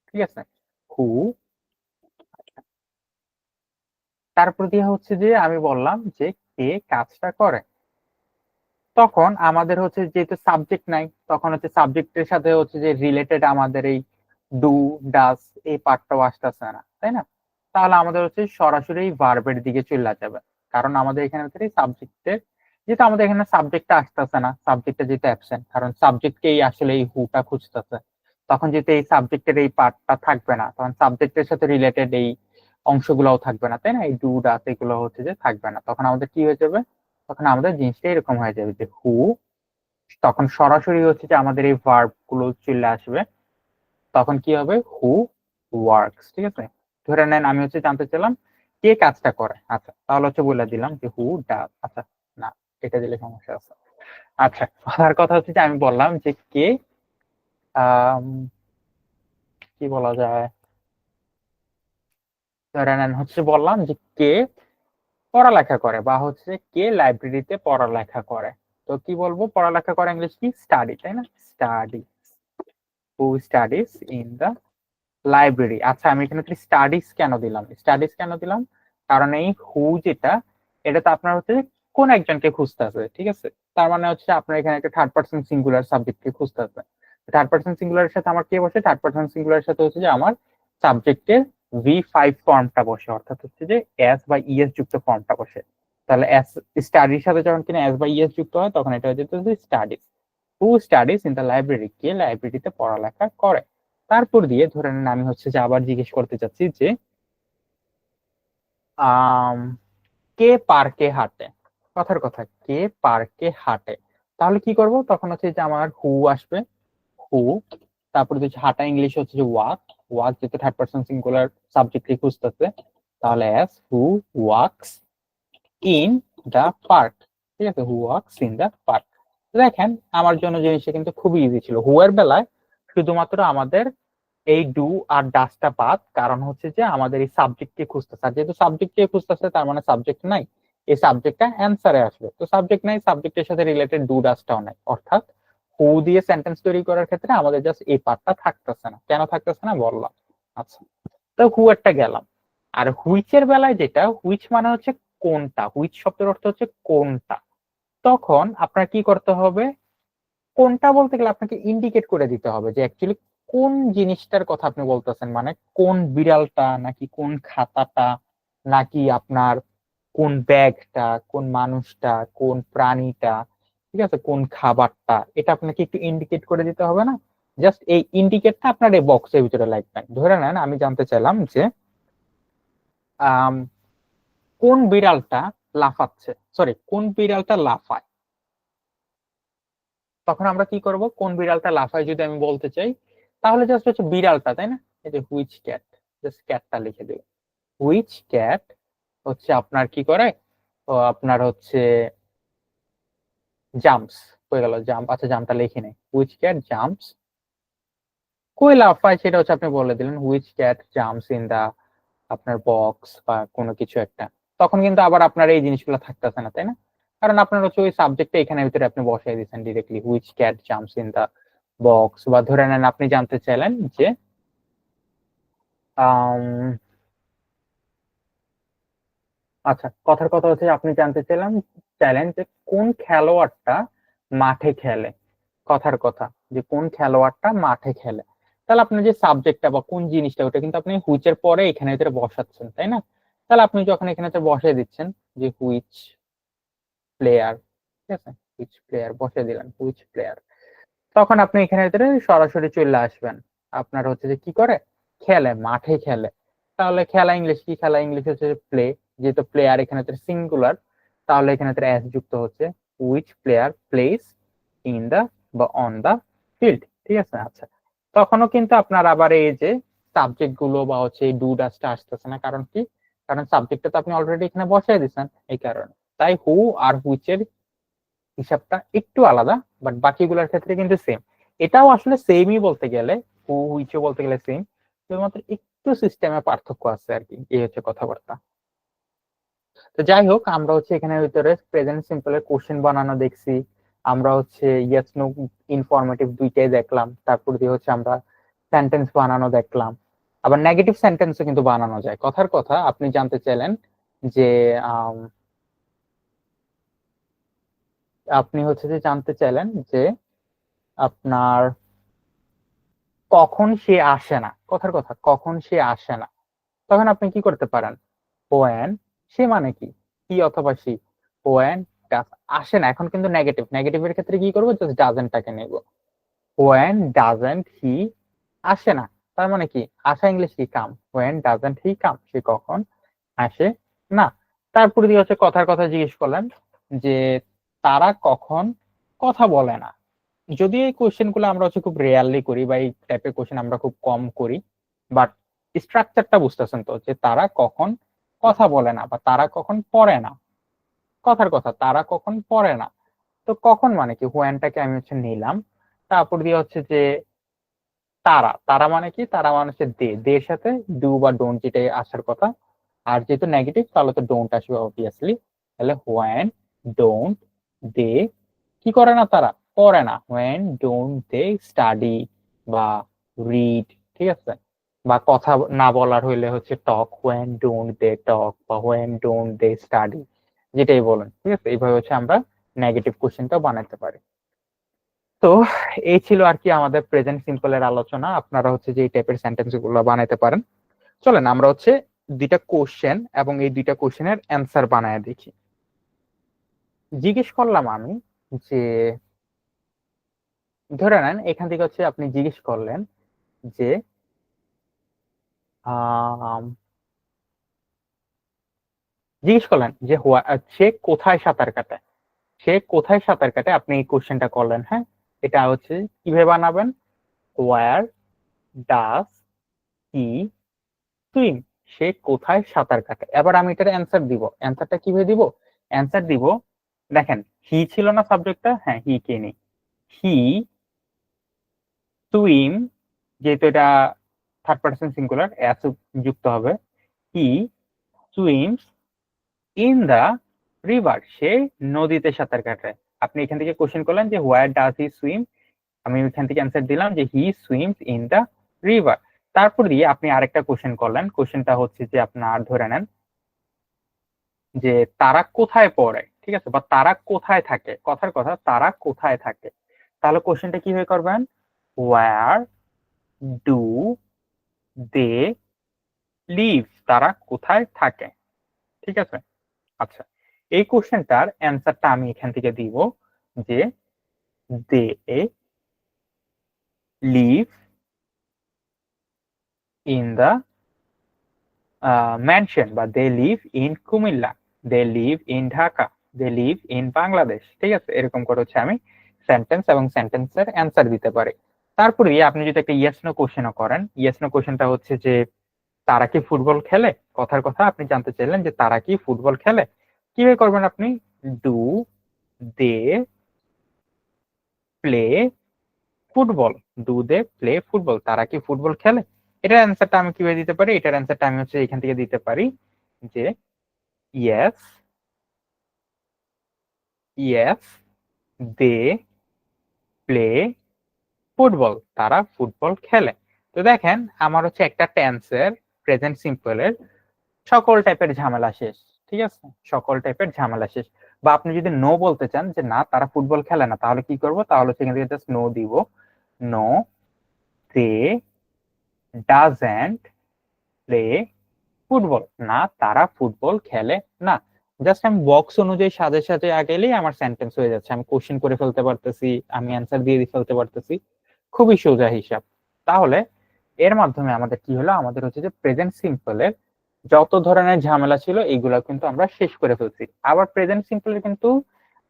ঠিক আছে, হু, তারপর দিয়ে হচ্ছে যে আমি বললাম যে কে কাজটা করে। তখন আমাদের হচ্ছে যেহেতু সাবজেক্ট নাই, তখন হচ্ছে সাবজেক্টের সাথে হচ্ছে যে রিলেটেড আমাদের এই ডু, ডাস, এই পার্টটাও আসতেছে না, তাই না? তাহলে আমাদের হচ্ছে সরাসরি ভার্বের দিকে চলে যাবে। কারণ আমাদের এখানে হচ্ছে সাবজেক্টের, যেহেতু আমাদের এখানে সাবজেক্টটা আসতেছে না, সাবজেক্টটা যেহেতু অ্যাবসেন্ট, কারণ সাবজেক্টকেই আসলে এই হুটা খুঁজতেছে। তখন যেহেতু এই সাবজেক্টের এই পার্টটা থাকবে না, তখন সাবজেক্টের সাথে রিলেটেড এই অংশগুলোও থাকবে না, তাই না? এই ডু, ডাস এগুলো হচ্ছে যে থাকবে না। তখন আমাদের কি হয়ে যাবে, তখন আমাদের জিনিসটা এরকম হয়ে যাবে যে হু, তখন সরাসরি হচ্ছে যে আমাদের এই ভার্ব গুলো চলে আসবে। তখন কি হবে, হু ওয়ার্কস, ঠিক আছে। ধরে নেন আমি হচ্ছে জানতে চাইলাম কে কাজটা করে, আচ্ছা তাহলে হচ্ছে বলে দিলাম যে হু ডাজ। আচ্ছা, না, এটা দিলে সমস্যা আছে। আচ্ছা, আর কথা হচ্ছে যে আমি বললাম যে কে আহ কি বলা যায়, ধরে নেন হচ্ছে বললাম যে কে পড়ালেখা করে, বা হচ্ছে কে লাইব্রেরিতে পড়ালেখা করে। তো কি বলবো, পড়ালেখা করে ইংলিশ কি, স্টাডি, তাই না? Study, who studies in the library. আচ্ছা, আমি এখানে স্টাডিজ কেন দিলাম, স্টাডিজ কেন দিলাম, কারণ এই হু যেটা, এটা তো আপনার হচ্ছে কোন একজনকে খুঁজতে আছে, ঠিক আছে। তার মানে হচ্ছে আপনার এখানে একটা থার্ড পার্সন সিঙ্গুলার সাবজেক্টকে খুঁজতে আছে। থার্ড পার্সন সিঙ্গুলারের সাথে আমার কে বসে, থার্ড পার্সন সিঙ্গুলারের সাথে হচ্ছে যে আমার সাবজেক্টের V5 ফর্মটা বসে, অর্থাৎ হচ্ছে যে এস বা ইএস যুক্ত ফর্মটা বসে। তাহলে এস, স্টাডির সাথে যখন কিনা এস বা ইএস যুক্ত হয়, তখন এটা হয়ে যেত studies. Who studies in the library, কে লাইব্রেরিতে পড়ালেখা করে। তারপর দিয়ে ধরে নেন আমি হচ্ছে যে আবার জিজ্ঞেস করতে চাচ্ছি যে আম কে পার্কে হাঁটে, কথার কথা কে পার্কে হাঁটে। তাহলে কি করব, তখন হচ্ছে যে আমার হু আসবে, হু, তারপরে হচ্ছে হাঁটা ইংলিশ হচ্ছে যে ওয়াক, ওয়াক যেহেতু থার্ড পারসন সিঙ্গুলার সাবজেক্টে খুঁজতেছে, তাহলে as who walks in the park, ঠিক আছে, who walks in the park. দেখেন আমার জন্য জিনিসটা কিন্তু খুবই ইজি ছিল। হু এর বেলায় শুধুমাত্র আমাদের এই ডু আর ডাসটা বাদ, কারণ হচ্ছে যে আমাদের এই সাবজেক্টকে খুঁজতেছে, আর যেহেতু সাবজেক্টকে খুঁজতেছে তার মানে সাবজেক্ট নাই, এই সাবজেক্টটা অ্যান্সারে আসবে, তো সাবজেক্ট নাই, সাবজেক্টের সাথে রিলেটেড ডু ডাসটাও নাই, অর্থাৎ হু দিয়ে সেন্টেন্স তৈরি করার ক্ষেত্রে আমাদের জাস্ট এই পার্টটা থাকতেছে না। কেন থাকতেছে না বললাম। আচ্ছা, তো হু একটা গেলাম। আর হুইচের বেলায় যেটা, হুইচ মানে হচ্ছে কোনটা, হুইচ শব্দের অর্থ হচ্ছে কোনটা। তখন আপনার কি করতে হবে, কোনটা বলতে গেলে আপনাকে ইন্ডিকেট করে দিতে হবে যে অ্যাকচুয়ালি কোন জিনিসটার কথা আপনি বলতেছেন, মানে কোন বিড়ালটা নাকি কোন খাতাটা নাকি আপনার কোন ব্যাগটা, কোন মানুষটা, কোন প্রাণীটা, ঠিক আছে, কোন খাবারটা, এটা আপনাকে একটু ইন্ডিকেট করে দিতে হবে না। জাস্ট এই ইন্ডিকেটটা আপনার এই বক্সের ভিতরে লিখবেন। ধরে নেন আমি জানতে চাইলাম যে আম, কোন বিড়ালটা লাফাচ্ছে, সরি কোন বিড়ালটা লাফায়। তখন আমরা কি করব, কোন বিড়ালটা লাফায় যদি আমি বলতে চাই, তাহলে জাস্ট হচ্ছে বিড়ালটা, তাই না, এই যে হুইচ ক্যাট, জাস্ট ক্যাটটা লিখে দেব। হুইচ ক্যাট হচ্ছে আপনার কি করে, তো আপনার হচ্ছে জাম্পস হয়ে গেল, জাম্প, আচ্ছা জাম্পটা লিখে নেই, হুইচ ক্যাট জাম্পস, কই লাফায় সেটা হচ্ছে আপনি বলে দিলেন, which cat jumps in the আপনার বক্স বা কোনো কিছু একটা। তখন কিন্তু আবার আপনার এই জিনিসগুলো থাকতেছে না, তাই না, কারণ আপনার হচ্ছে ওই সাবজেক্টটা এখানে ভিতরে আপনি বসাই দিচ্ছেন directly, which cat jumps in the box. বা ধরে নেন আপনি জানতে চাইলেন যে আম, আচ্ছা, কথার কথা হচ্ছে আপনি জানতে চাইলেন যে কোন খেলোয়াড়টা মাঠে খেলে, কথার কথা যে কোন খেলোয়াড়টা মাঠে খেলে। তাহলে আপনার যে সাবজেক্টটা বা কোন জিনিসটা, ওটা কিন্তু আপনি হুইচের পরে এখানে ভিতরে বসাচ্ছেন, তাই না। তাহলে আপনি যখন এখানে ভিতরে বসিয়ে দিচ্ছেন যে হুইচ প্লেয়ার, ঠিক আছে, হুইচ প্লেয়ার বসিয়ে দিলেন, হুইচ প্লেয়ার, তখন আপনি এখানে ভিতরে সরাসরি চলে আসবেন। আপনার হচ্ছে যে কি করে, খেলে, মাঠে খেলে। তাহলে খেলা ইংলিশ কি, খেলা ইংলিশ হচ্ছে প্লে, যেহেতু প্লেয়ার এখানে সিঙ্গুলার, তাহলে এখানে এস যুক্ত হচ্ছে, which player plays in the বা অন দা ফিল্ড, ঠিক আছে। আচ্ছা, তখনও কিন্তু আপনার আবার এই যে সাবজেক্ট গুলো বা হচ্ছে এই ডু ডাসটা আসতেছে না, কারণ কি, কারণ সাবজেক্টটা তো আপনি অলরেডি এখানে বসাই দিচ্ছেন, এই কারণে। তাই হু আর হুইচের হিসাবটা একটু আলাদা, বাট বাকিগুলোর ক্ষেত্রে কিন্তু সেম। এটাও আসলে সেমই বলতে গেলে, হু হুইচও বলতে গেলে সেম, শুধুমাত্র একটু সিস্টেমে পার্থক্য আছে আর কি, এই হচ্ছে কথাবার্তা। তো যাই হোক, আমরা হচ্ছে এখানে ভিতরে প্রেজেন্ট সিম্পল এর কোশ্চেন বানানো দেখছি, আমরা হচ্ছে ইয়েস নো ইনফরমেটিভ দুইটাই দেখলাম, তারপর দিয়ে হচ্ছে আমরা সেন্টেন্স বানানো দেখলাম। আবার নেগেটিভ সেন্টেন্সও কিন্তু বানানো যায়। কথার কথা আপনি জানতে চাইলেন যে আপনি হচ্ছে যে জানতে চাইলেন যে আপনার কখন সে আসে না, কথার কথা কখন সে আসে না, তখন আপনি কি করতে পারেন, হোয়েন, সে মানে কি, কি অথবা সি, হোয়েন ডাস, আসে না এখন কিন্তু নেগেটিভ, নেগেটিভের ক্ষেত্রে কি করবো, জাস্ট ডাজেন্টটাকে নেব, হোয়েন ডাজেন্ট হি, আসে না, তার মানে কি, আসা ইংলিশ কি, কাম, হোয়েন ডাজেন্ট হি কাম, সে কখন আসে না। তারপরে দিয়ে হচ্ছে কথার কথা জিজ্ঞেস করলেন যে তারা কখন কথা বলে না। যদি এই কোশ্চেন গুলো আমরা হচ্ছে খুব রেয়ারলি করি বা এই টাইপের কোশ্চেন আমরা খুব কম করি, বাট স্ট্রাকচারটা বুঝতেছেন তো, যে তারা কখন কথা বলে না বা তারা কখন পড়ে না। কথার কথা তারা কখন পড়ে না, তো কখন মানে কি, হোয়েনটাকে আমি হচ্ছে নিলাম। তারপর দিয়ে হচ্ছে যে তারা, তারা মানে কি, তারা মানে হচ্ছে দে, দের সাথে ডু বা ডোন্ট যেটাই আসার কথা। আর যেহেতু নেগেটিভ তাহলে তো ডোন্ট আসবে অবভিয়াসলি। তাহলে হোয়েন ডোন্ট দে, কি করে না তারা, পড়ে না, হোয়েন ডোন্ট দে স্টাডি বা রিড, ঠিক আছে। বা কথা না বলার হইলে হচ্ছে টক, হোয়েন ডোন্ট দে টক বা হোয়েন ডোন্ট দে স্টাডি, যেটাই বলেন, ঠিক আছে। এইভাবে হচ্ছে আমরা নেগেটিভ কোশ্চেনটাও বানাতে পারি। তো এই ছিল আর কি আমাদের প্রেজেন্ট সিম্পল এর আলোচনা। আপনারা হচ্ছে যে এই টাইপের সেন্টেন্স গুলো বানাইতে পারেন। চলেন আমরা হচ্ছে দুইটা কোশ্চেন এবং এই দুইটা কোশ্চেনের অ্যান্সার বানায় দেখি। জিজ্ঞেস করলাম আমি যে, ধরে নেন এখান থেকে হচ্ছে আপনি জিজ্ঞেস করলেন যে আম, জিজ্ঞেস করলেন যে সে কোথায় সাঁতার কাটে, সে কোথায় সাঁতার কাটে, আপনি এই কোশ্চেনটা করলেন, হ্যাঁ। এটা হচ্ছে কিভাবে বানাবেন, ওয়ার ডাস হি সুইম, সে কোথায় সাঁতার কাটে। এবার আমি এটার অ্যান্সার দিব, অ্যান্সারটা কিভাবে দিব, অ্যান্সার দিব, দেখেন হি ছিল না সাবজেক্টটা, হ্যাঁ হি কে নেই, হি সুইম, যেহেতু এটা থার্ড পার্সন সিঙ্গুলার এস যুক্ত হবে। হি সুইমস ইন দা রিভার, সে নদীতে সাঁতার কাটে। আপনি এখান থেকে কোশ্চেন করলেন যে হোয়ার ডাজ হি সুইম, আমি ওইখান থেকে অ্যান্সার দিলাম যে হি সুইমস ইন দা রিভার। তারপর দিয়ে আপনি আরেকটা কোশ্চেন করলেন, কোশ্চেনটা হচ্ছে যে আপনার ধরে নেন যে তারা কোথায় পড়ে, ঠিক আছে, বা তারা কোথায় থাকে, কথার কথা তারা কোথায় থাকে। তাহলে কোশ্চেনটা কিভাবে করবেন, ওয়্যার ডু দে লিভ, তারা কোথায় থাকে, ঠিক আছে। আচ্ছা, এই কোশ্চেনটার অ্যান্সারটা আমি এখান থেকে দিব যে they live in the mansion, বা they live in Comilla, they live in Dhaka, they live in Bangladesh, ঠিক আছে। এরকম করে হচ্ছে আমি সেন্টেন্স এবং সেন্টেন্সের অ্যান্সার দিতে পারি। তারপরে আপনি যদি একটা ইয়েস নো কোশ্চেনও করেন, ইয়েস নো কোশ্চেনটা হচ্ছে যে তারা কি ফুটবল খেলে, কথার কথা আপনি জানতে চাইলেন যে তারা কি ফুটবল খেলে, কিভাবে করবেন আপনি, do they play football, do they play football, তারা কি ফুটবল খেলে। এটার অ্যান্সারটা আমি কিভাবে দিতে পারি, এটার অ্যান্সারটা আমি হচ্ছে এখান থেকে দিতে পারি যে yes yes they play football, তারা ফুটবল খেলে। তো দেখেন আমার হচ্ছে একটা টেন্সের প্রেজেন্ট সিম্পলের সকল টাইপের ঝামেলা শেষ, ঠিক আছে, সকল টাইপের ঝামেলা শেষ। বা আপনি যদি নো বলতে চান যে না তারা ফুটবল খেলে না, তাহলে কি করব, তাহলে সেখান থেকে জাস্ট নো দিব, no they doesn't play football, না তারা ফুটবল খেলে না। জাস্ট আমি বক্স অনুযায়ী সাথে সাথে আগেলেই আমার সেন্টেন্স হয়ে যাচ্ছে, আমি কোশ্চেন করে ফেলতে পারতেছি, আমি অ্যান্সার দিয়ে ফেলতে পারতেছি, খুবই সোজা হিসাব। তাহলে এর মাধ্যমে আমাদের কি হলো, আমাদের হচ্ছে যে প্রেজেন্ট সিম্পলের যত ধরনের ঝামেলা ছিল এইগুলো কিন্তু আমরা শেষ করে ফেলছি। আবার প্রেজেন্ট সিম্পলের কিন্তু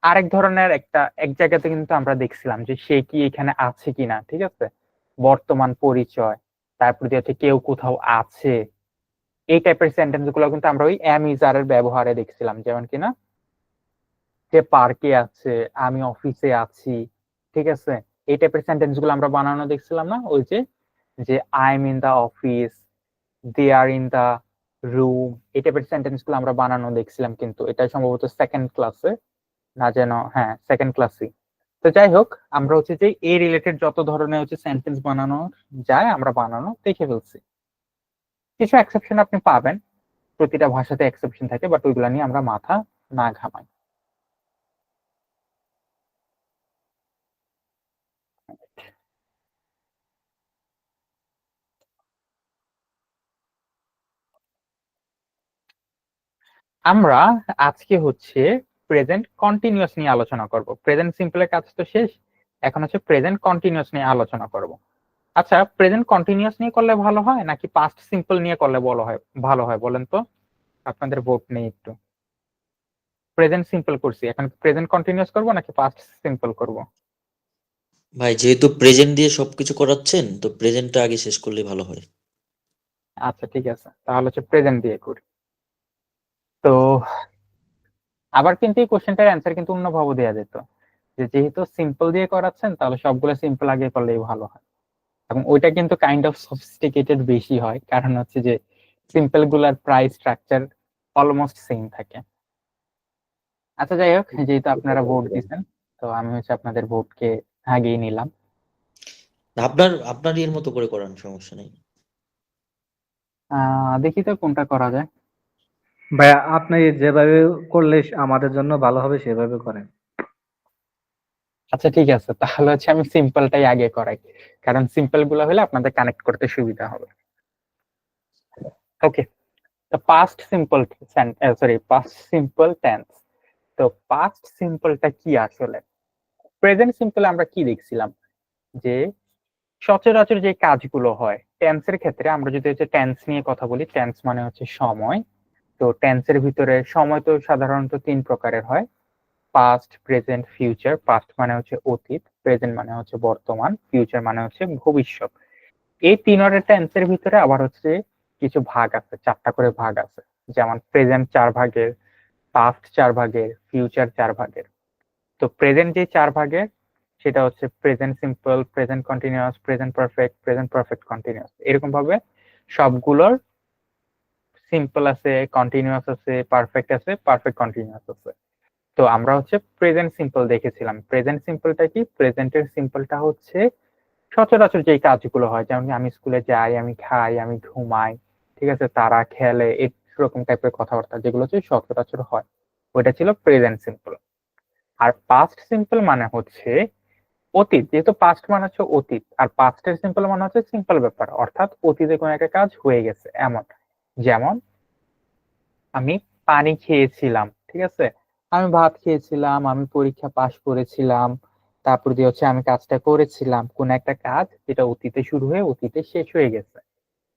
আরেক ধরনের একটা এক জায়গাতে কিন্তু আমরা দেখছিলাম যে সে কি এখানে আছে কিনা, ঠিক আছে, বর্তমান পরিচয়, তারপর যে হচ্ছে কেউ কোথাও আছে, এই টাইপের সেন্টেন্স গুলো কিন্তু আমরা ওই এম ইজ আর এর ব্যবহারে দেখছিলাম, যেমন কিনা যে পার্কে আছে, আমি অফিসে আছি, ঠিক আছে, এই টাইপের সেন্টেন্স গুলো আমরা বানানো দেখছিলাম না, ওই যে যে I am in the office, they are in the room, এই টাইপের সেন্টেন্স গুলো আমরা বানানো দেখছিলাম, কিন্তু এটা সম্ভবত সেকেন্ড ক্লাসে, না যেন, হ্যাঁ সেকেন্ড ক্লাসে। তো যাই হোক, আমরা হচ্ছে যে এই রিলেটেড যত ধরনের হচ্ছে সেন্টেন্স বানানো যায় আমরা বানানো দেখে ফেলছি। কিছু এক্সেপশন আপনি পাবেন, প্রতিটা ভাষাতে এক্সেপশন থাকে, বাট ওইগুলা নিয়ে আমরা মাথা না ঘামাই। আমরা আজকে হচ্ছে প্রেজেন্ট কন্টিনিউয়াস নিয়ে আলোচনা করব। প্রেজেন্ট সিম্পলের কাজ তো শেষ, এখন হচ্ছে প্রেজেন্ট কন্টিনিউয়াস নিয়ে আলোচনা করব। আচ্ছা, প্রেজেন্ট কন্টিনিউয়াস নিয়ে করলে ভালো হয় নাকি পাস্ট সিম্পল নিয়ে করলে ভালো হয় বলেন তো, আপনাদের ভোট নেই একটু। প্রেজেন্ট সিম্পল করছি, এখন প্রেজেন্ট কন্টিনিউয়াস করব নাকি পাস্ট সিম্পল করব। ভাই যেহেতু প্রেজেন্ট দিয়ে সবকিছু করাচ্ছেন তো প্রেজেন্টটা আগে শেষ করলেই ভালো হয়। আচ্ছা ঠিক আছে, তাহলে হচ্ছে প্রেজেন্ট দিয়ে করি। তো আবার কিন্তু এই কোশ্চেনটার অ্যান্সার কিন্তু অন্যভাবে দেওয়া যেত, যে যেহেতু সিম্পল দিয়ে করাচ্ছেন তাহলে সবগুলো সিম্পল আগে করলেই ভালো হয়, এবং ওইটা কিন্তু কাইন্ড অফ সফিস্টিকেটেড বেশি হয়, কারণ হচ্ছে যে সিম্পল গুলার প্রাইস স্ট্রাকচার অলমোস্ট সেম থাকে। আচ্ছা যাই হোক, যেহেতু আপনারা ভোট দিচ্ছেন, তো আমি হচ্ছে আপনাদের ভোটকে আগেই নিলাম। আপনার আপনার এর মতো করে করান, সমস্যা নেই। দেখি তো কোনটা করা যায়। ভাইয়া আপনি যেভাবে করলে আমাদের জন্য ভালো হবে সেভাবে করেন। আচ্ছা ঠিক আছে, তাহলে হচ্ছে আমি সিম্পলটাই আগে করাই, কারণ সিম্পল গুলো হলে আপনাদের কানেক্ট করতে সুবিধা হবে। ওকে, তো past simple, sorry past simple tense. তো পাস্ট সিম্পলটা কি আসলে, প্রেজেন্ট সিম্পল আমরা কি দেখছিলাম, যে সচরাচর যে কাজগুলো হয় টেন্সের ক্ষেত্রে, আমরা যদি হচ্ছে টেন্স নিয়ে কথা বলি, টেন্স মানে হচ্ছে সময়। তো টেন্সের ভিতরে সময় তো সাধারণত তিন প্রকারের হয়, পাস্ট, প্রেজেন্ট, ফিউচার। পাস্ট মানে হচ্ছে অতীত, প্রেজেন্ট মানে হচ্ছে বর্তমান, ফিউচার মানে হচ্ছে ভবিষ্যৎ। এই তিনটা টেন্সের ভিতরে আবার হচ্ছে কিছু ভাগ আছে, চারটা করে ভাগ আছে, যেমন প্রেজেন্ট 4 ভাগের, পাস্ট 4 ভাগের, ফিউচার 4 ভাগের। তো প্রেজেন্ট যে 4 ভাগের, সেটা হচ্ছে present simple, present continuous, present perfect, present perfect continuous, এরকম ভাবে সবগুলোর সিম্পল আছে, কন্টিনিউয়াস আছে, পারফেক্ট আছে, পারফেক্ট কন্টিনিউয়াস আছে। তো আমরা হচ্ছে প্রেজেন্ট সিম্পল দেখেছিলাম। প্রেজেন্ট সিম্পলটা কি? প্রেজেন্টের সিম্পলটা হচ্ছে সচরাচর যেই কাজগুলো হয়, যেমন আমি স্কুলে যাই, আমি খাই, আমি ঘুমাই, ঠিক আছে, তারা খেলে, এরকম টাইপের কথাবার্তা যেগুলো হচ্ছে সচরাচর হয়, ওইটা ছিল প্রেজেন্ট সিম্পল। আর পাস্ট সিম্পল মানে হচ্ছে অতীত, যেহেতু পাস্ট মানে হচ্ছে অতীত, আর পাস্টের সিম্পল মানে হচ্ছে সিম্পল ব্যাপার, অর্থাৎ অতীতে কোনো একটা কাজ হয়ে গেছে এমন। যেমন আমি পানি খেয়েছিলাম, ঠিক আছে, আমি ভাত খেয়েছিলাম, আমি পরীক্ষা পাশ করেছিলাম, তারপর দিয়ে হচ্ছে আমি কাজটা করেছিলাম, কোন একটা কাজ যেটা অতীতে শুরু হয়ে অতীতে শেষ হয়ে গেছে।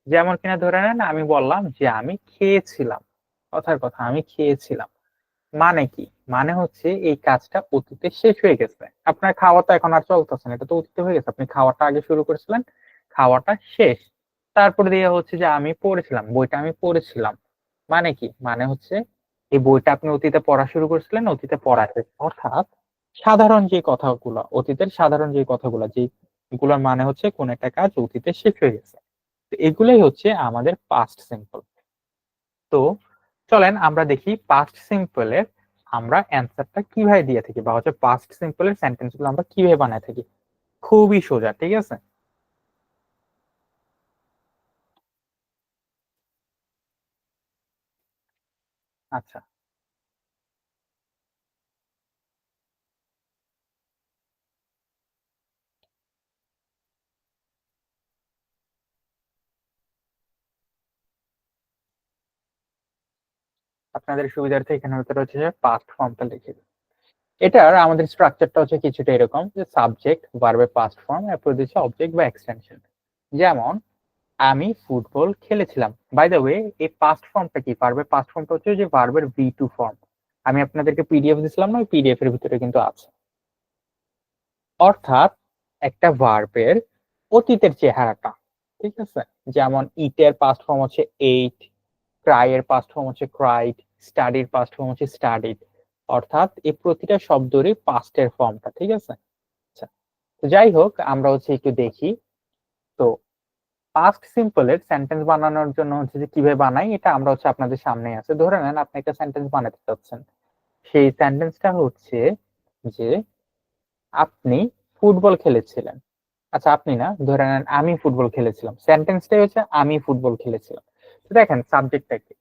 যেমন কিনা ধরে নেন আমি বললাম যে আমি খেয়েছিলাম, কথার কথা আমি খেয়েছিলাম, মানে কি? মানে হচ্ছে এই কাজটা অতীতে শেষ হয়ে গেছে। আপনার খাওয়া তো এখন আর চলতেছে না, এটা তো অতীতে হয়ে গেছে, আপনি খাওয়াটা আগে শুরু করেছিলেন, খাওয়াটা শেষ। তারপর দিয়ে হচ্ছে যে আমি পড়েছিলাম, বইটা আমি পড়েছিলাম, মানে কি? মানে হচ্ছে এই বইটা আপনি অতীতে পড়া শুরু করেছিলেন, অতীতে পড়া শেষ। অর্থাৎ সাধারণ যে কথাগুলো, অতীতের সাধারণ যে কথাগুলো, যেগুলোর মানে হচ্ছে কোন একটা কাজ অতীতে শেষ হয়ে গেছে, তো এগুলোই হচ্ছে আমাদের পাস্ট সিম্পল। তো চলেন আমরা দেখি পাস্ট সিম্পলের আমরা অ্যান্সারটা কিভাবে দিয়ে থাকি, বা হচ্ছে পাস্ট সিম্পলের সেন্টেন্স গুলো আমরা কিভাবে বানায় থাকি। খুবই সোজা, ঠিক আছে। আচ্ছা, আপনাদের সুবিধার্থে এখানে ভিতরে হচ্ছে পাস্ট ফর্মটা লিখে দিই। এটার আমাদের স্ট্রাকচারটা হচ্ছে কিছুটা এরকম, যে সাবজেক্ট, ভার্বের পাস্ট ফর্ম, এরপর দিচ্ছে অবজেক্ট বা এক্সটেনশন। যেমন আমি ফুটবল খেলেছিলাম। বাই দ্য ওয়ে, এই পাস্ট ফর্মটা কি? ভার্বের পাস্ট ফর্মটা হচ্ছে যে ভার্বের V2 ফর্ম। আমি আপনাদেরকে পিডিএফ দিছিলাম না, ওই পিডিএফ এর ভিতরে কিন্তু আছে। অর্থাৎ একটা ভার্বের অতীতের চেহারাটা, ঠিক আছে। যেমন ইটের পাস্ট ফর্ম হচ্ছে এইট, ক্রাই এর পাস্ট ফর্ম হচ্ছে ক্রাইড, স্টাডির পাস্ট ফর্ম হচ্ছে স্টাডিড। অর্থাৎ এই প্রতিটা শব্দেরই পাস্টের ফর্মটা, ঠিক আছে। আচ্ছা, তো যাই হোক, আমরা হচ্ছে একটু দেখি। তো পাস্ট সিম্পলের সেন্টেন্স বানানোর জন্য হচ্ছে যে কিভাবে বানাই, এটা আমরা হচ্ছে আপনাদের সামনে আছে। ধরে নেন আপনি একটা সেন্টেন্স বানাতে চাচ্ছেন, সেই সেন্টেন্সটা হচ্ছে যে আপনি ফুটবল খেলেছিলেন। আচ্ছা, আপনি না, ধরে নেন আমি ফুটবল খেলেছিলাম, সেন্টেন্সটাই হচ্ছে আমি ফুটবল খেলেছিলাম। তো দেখেন সাবজেক্টটা কি?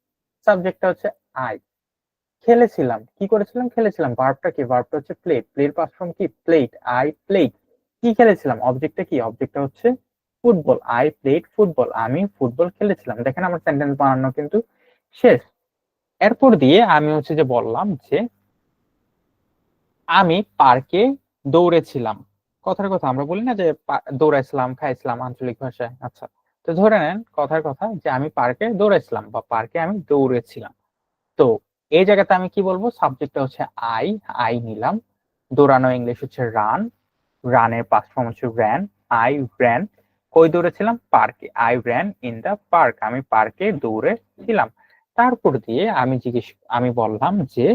সাবজেক্টটা হচ্ছে আই। খেলেছিলাম, কি করেছিলাম? খেলেছিলাম। ভার্বটা কি? ভার্বটা হচ্ছে প্লেট, প্লের পাস্ট ফর্ম কি? Plate, I plate. কি খেলেছিলাম? অবজেক্টটা কি? অবজেক্টটা হচ্ছে ফুটবল, আই প্লেট ফুটবল, আমি ফুটবল খেলেছিলাম। দেখেন আমার সেন্টেন্স বানানো কিন্তু শেষ। এরপর দিয়ে আমি হচ্ছে যে বললাম যে আমি পার্কে দৌড়েছিলাম। কথার কথা আমরা বলি না যে দৌড়াইছিলাম, খাইছিলাম আঞ্চলিক ভাষায়। আচ্ছা, তো ধরে নেন কথার কথা যে আমি পার্কে দৌড়াইছিলাম বা পার্কে আমি দৌড়েছিলাম। তো এই জায়গাতে আমি কি বলবো? সাবজেক্টটা হচ্ছে আই, আই নিলাম। দৌড়ানো ইংলিশ হচ্ছে রান, রানের পাস্ট ফর্ম হচ্ছে র্যান, আই র্যান। কই দৌড়েছিলাম? পার্কে, I ran in the park, আমি পার্কে দৌড়েছিলাম। তারপর দিয়ে আমি বললাম যে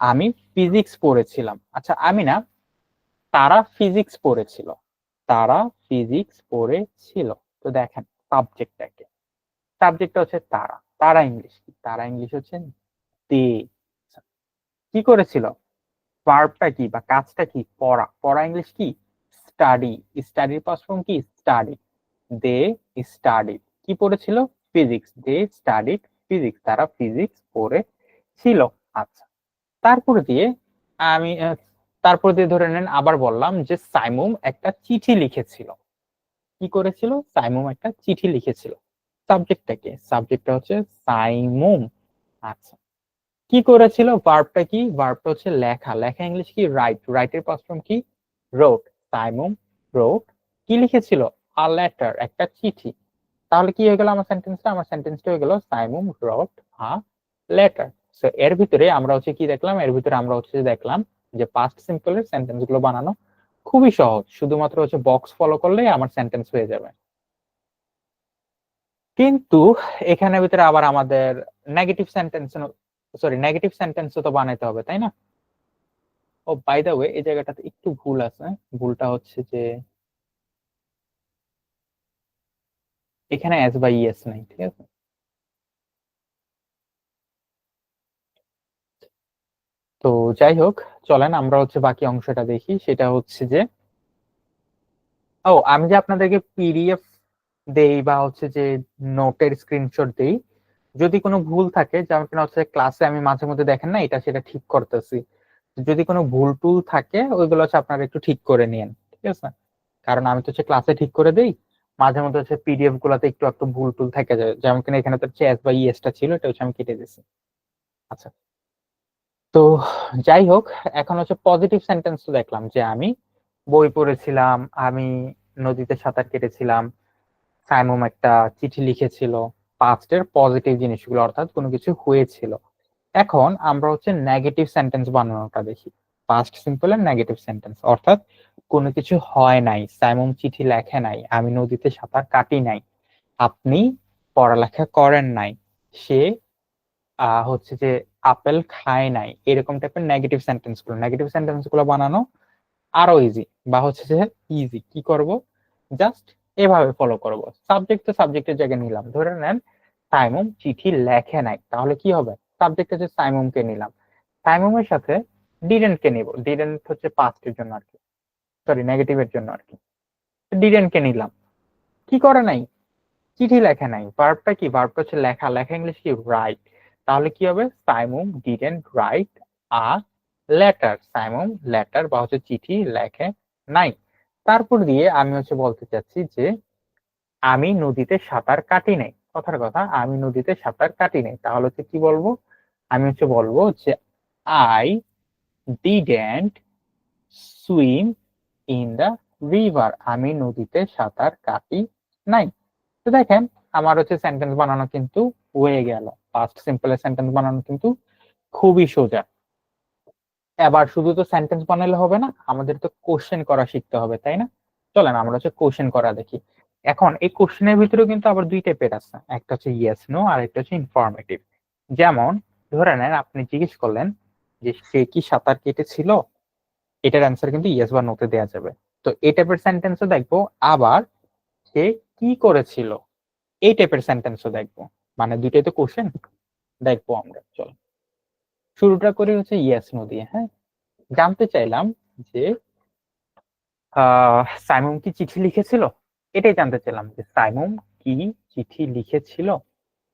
আমি ফিজিক্স পড়েছিলাম। আচ্ছা, আমি না, তারা ফিজিক্স পড়েছিল, তারা ফিজিক্স পড়েছিল। তো দেখেন সাবজেক্টটাকে, সাবজেক্টটা হচ্ছে তারা, তারা ইংলিশ কি? তারা ইংলিশ হচ্ছে দে। কি করেছিল? ভার্বটা কি বা কাজটা কি? পড়া, পড়া ইংলিশ কি? স্টাডি, স্টাডির পাস্ট ফর্ম কি? স্টাডি। দে স্টাডি, কি পড়েছিল? ফিজিক্স, দে স্টাডিড ফিজিক্স, তারা ফিজিক্স পড়েছিল। আচ্ছা, তারপরে দিয়ে আমি তারপর দিয়ে ধরে নেন আবার বললাম যে সাইমুম একটা চিঠি লিখেছিল। কি করেছিল? সাইমুম একটা চিঠি লিখেছিল। সাবজেক্টটা কি? সাবজেক্টটা হচ্ছে সাইমুম। আচ্ছা, কি করেছিল? ভার্বটা কি? ভার্বটা হচ্ছে লেখা, লেখা ইংলিশ কি? রাইট, রাইটের পাস্ট ফর্ম কি? রোট, সাইমুম রোট। কি লিখেছিল? আ লেটার, একটা চিঠি। তাহলে কি হয়ে গেল আমার সেন্টেন্সটা? আমার সেন্টেন্সটা হয়ে গেল সাইমুম রোট আ লেটার। সো এর ভিতরে আমরা হচ্ছে কি দেখলাম? এর ভিতরে আমরা হচ্ছে দেখলাম যে পাস্ট সিম্পলের সেন্টেন্স গুলো বানানো খুবই সহজ, শুধুমাত্র হচ্ছে বক্স ফলো করলেই আমার সেন্টেন্স হয়ে যাবে। কিন্তু এখানের ভিতরে আবার আমাদের নেগেটিভ সেন্টেন্স, সরি নেগেটিভ সেন্টেন্সও তো বানাইতে হবে, তাই না? ও বাই দ্য ওয়ে, এই জায়গাটাতে একটু ভুল আছে। ভুলটা হচ্ছে যে এখানে এস বা ইএস নাই, ঠিক আছে? তো যাই হোক, চলেন আমরা হচ্ছে বাকি অংশটা দেখি। সেটা হচ্ছে যে আমি যে আপনাদেরকে পিডিএফ দেই বা হচ্ছে যে নোটের স্ক্রিনশট দেই, যদি কোনো ভুল থাকে, যেমন কিনা হচ্ছে ক্লাসে আমি মাঝে মধ্যে দেখেন না এটা সেটা ঠিক করতেছি, যদি কোনো ভুল টুল থাকে ওইগুলো হচ্ছে আপনারা একটু ঠিক করে নিন, ঠিক আছে? কারণ আমি তো হচ্ছে ক্লাসে ঠিক করে দেই, মাঝে মধ্যে হচ্ছে পিডিএফ গুলাতে একটু একটু ভুল টুল থেকে যায়, যেমন কিনা এখানে তো হচ্ছে এস বা ইএস টা ছিল, এটা হচ্ছে আমি কেটে দিয়েছি। আচ্ছা, তো যাই হোক, এখন হচ্ছে পজিটিভ সেন্টেন্স তো দেখলাম যে আমি বই পড়েছিলাম, আমি নদীতে সাঁতার কেটেছিলাম, সাইমুম একটা চিঠি লিখেছিল, পাস্টের পজিটিভ জিনিসগুলো, অর্থাৎ কোনো কিছু হয়েছিল। এখন আমরা হচ্ছে নেগেটিভ সেন্টেন্স বানানোটা দেখি। পাস্ট সিম্পল এর নেগেটিভ সেন্টেন্স, অর্থাৎ কোনো কিছু হয় নাই, সাইমুম চিঠি লেখে নাই, আমি নদীতে সাঁতার কাটি নাই, আপনি পড়ালেখা করেন নাই, সে হচ্ছে যে আপেল খায় নাই, এরকম টাইপের নেগেটিভ সেন্টেন্স গুলো বানানো আরো ইজি, বা হচ্ছে যে ইজি কি করব, জাস্ট এভাবে ফলো করব। সাবজেক্ট তো সাবজেক্টের জায়গায় নিলাম, ধরে নেন সাইমুম চিঠি লেখে নাই, তাহলে কি হবে? সাবজেক্ট হচ্ছে সাইমুমকে নিলাম, সাইমুমের সাথে ডিডেন্ট কে নিব, ডিডেন্ট হচ্ছে পাস্টের জন্য আর কি, সরি নেগেটিভের জন্য আর কি, ডিডেন্ট কে নিলাম। কি করে নাই? চিঠি লেখে নাই। ভার্বটা কি? ভার্বটা হচ্ছে লেখা, লেখা ইংলিশ কি? রাইট। তাহলে কি হবে? Saimum didn't write a letter, Saimum letter বা হচ্ছে চিঠি লেখে নাই। তারপর দিয়ে আমি হচ্ছে বলতে চাচ্ছি যে আমি নদীতে সাঁতার কাটি নাই, কথার কথা, আমি নদীতে সাঁতার কাটি নাই, তাহলে হচ্ছে কি বলবো? আমি হচ্ছে বলবো যে I didn't swim in the river, আমি নদীতে সাঁতার কাটি নাই। তো দেখেন, আমার হচ্ছে সেন্টেন্স বানানো কিন্তু হয়ে গেল। পাস্ট সিম্পলের সেন্টেন্স বানানো কিন্তু খুবই সোজা। এবার শুধু তো সেন্টেন্স বানালে হবে না, আমাদের তো কোশ্চেন করা শিখতে হবে, তাই না? চলেন আমরা হচ্ছে কোশ্চেন করা দেখি। এখন এই কোশ্চেনের ভিতরেও কিন্তু আবার দুই টাইপের আছে, একটা হচ্ছে ইয়েস নো আর একটা হচ্ছে ইনফরমেটিভ। যেমন ধরে নেন আপনি জিজ্ঞেস করলেন যে সে কি সাঁতার কেটেছিল, এটার অ্যান্সার কিন্তু ইয়েস বা নোতে দেওয়া যাবে। তো এই টাইপের সেন্টেন্সও দেখবো। আবার সে কি করেছিল, এই টাইপের সেন্টেন্সও দেখবো। মানে দুইটাই তো কোশ্চেন, দেখবো আমরা। চল শুরুটা করি হচ্ছে ইয়েস নো দিয়ে। হ্যাঁ, জানতে চাইলাম যে সাইমন কি চিঠি লিখেছিল, এটাই জানতে চাইলাম যে সাইমন কি চিঠি লিখেছিল,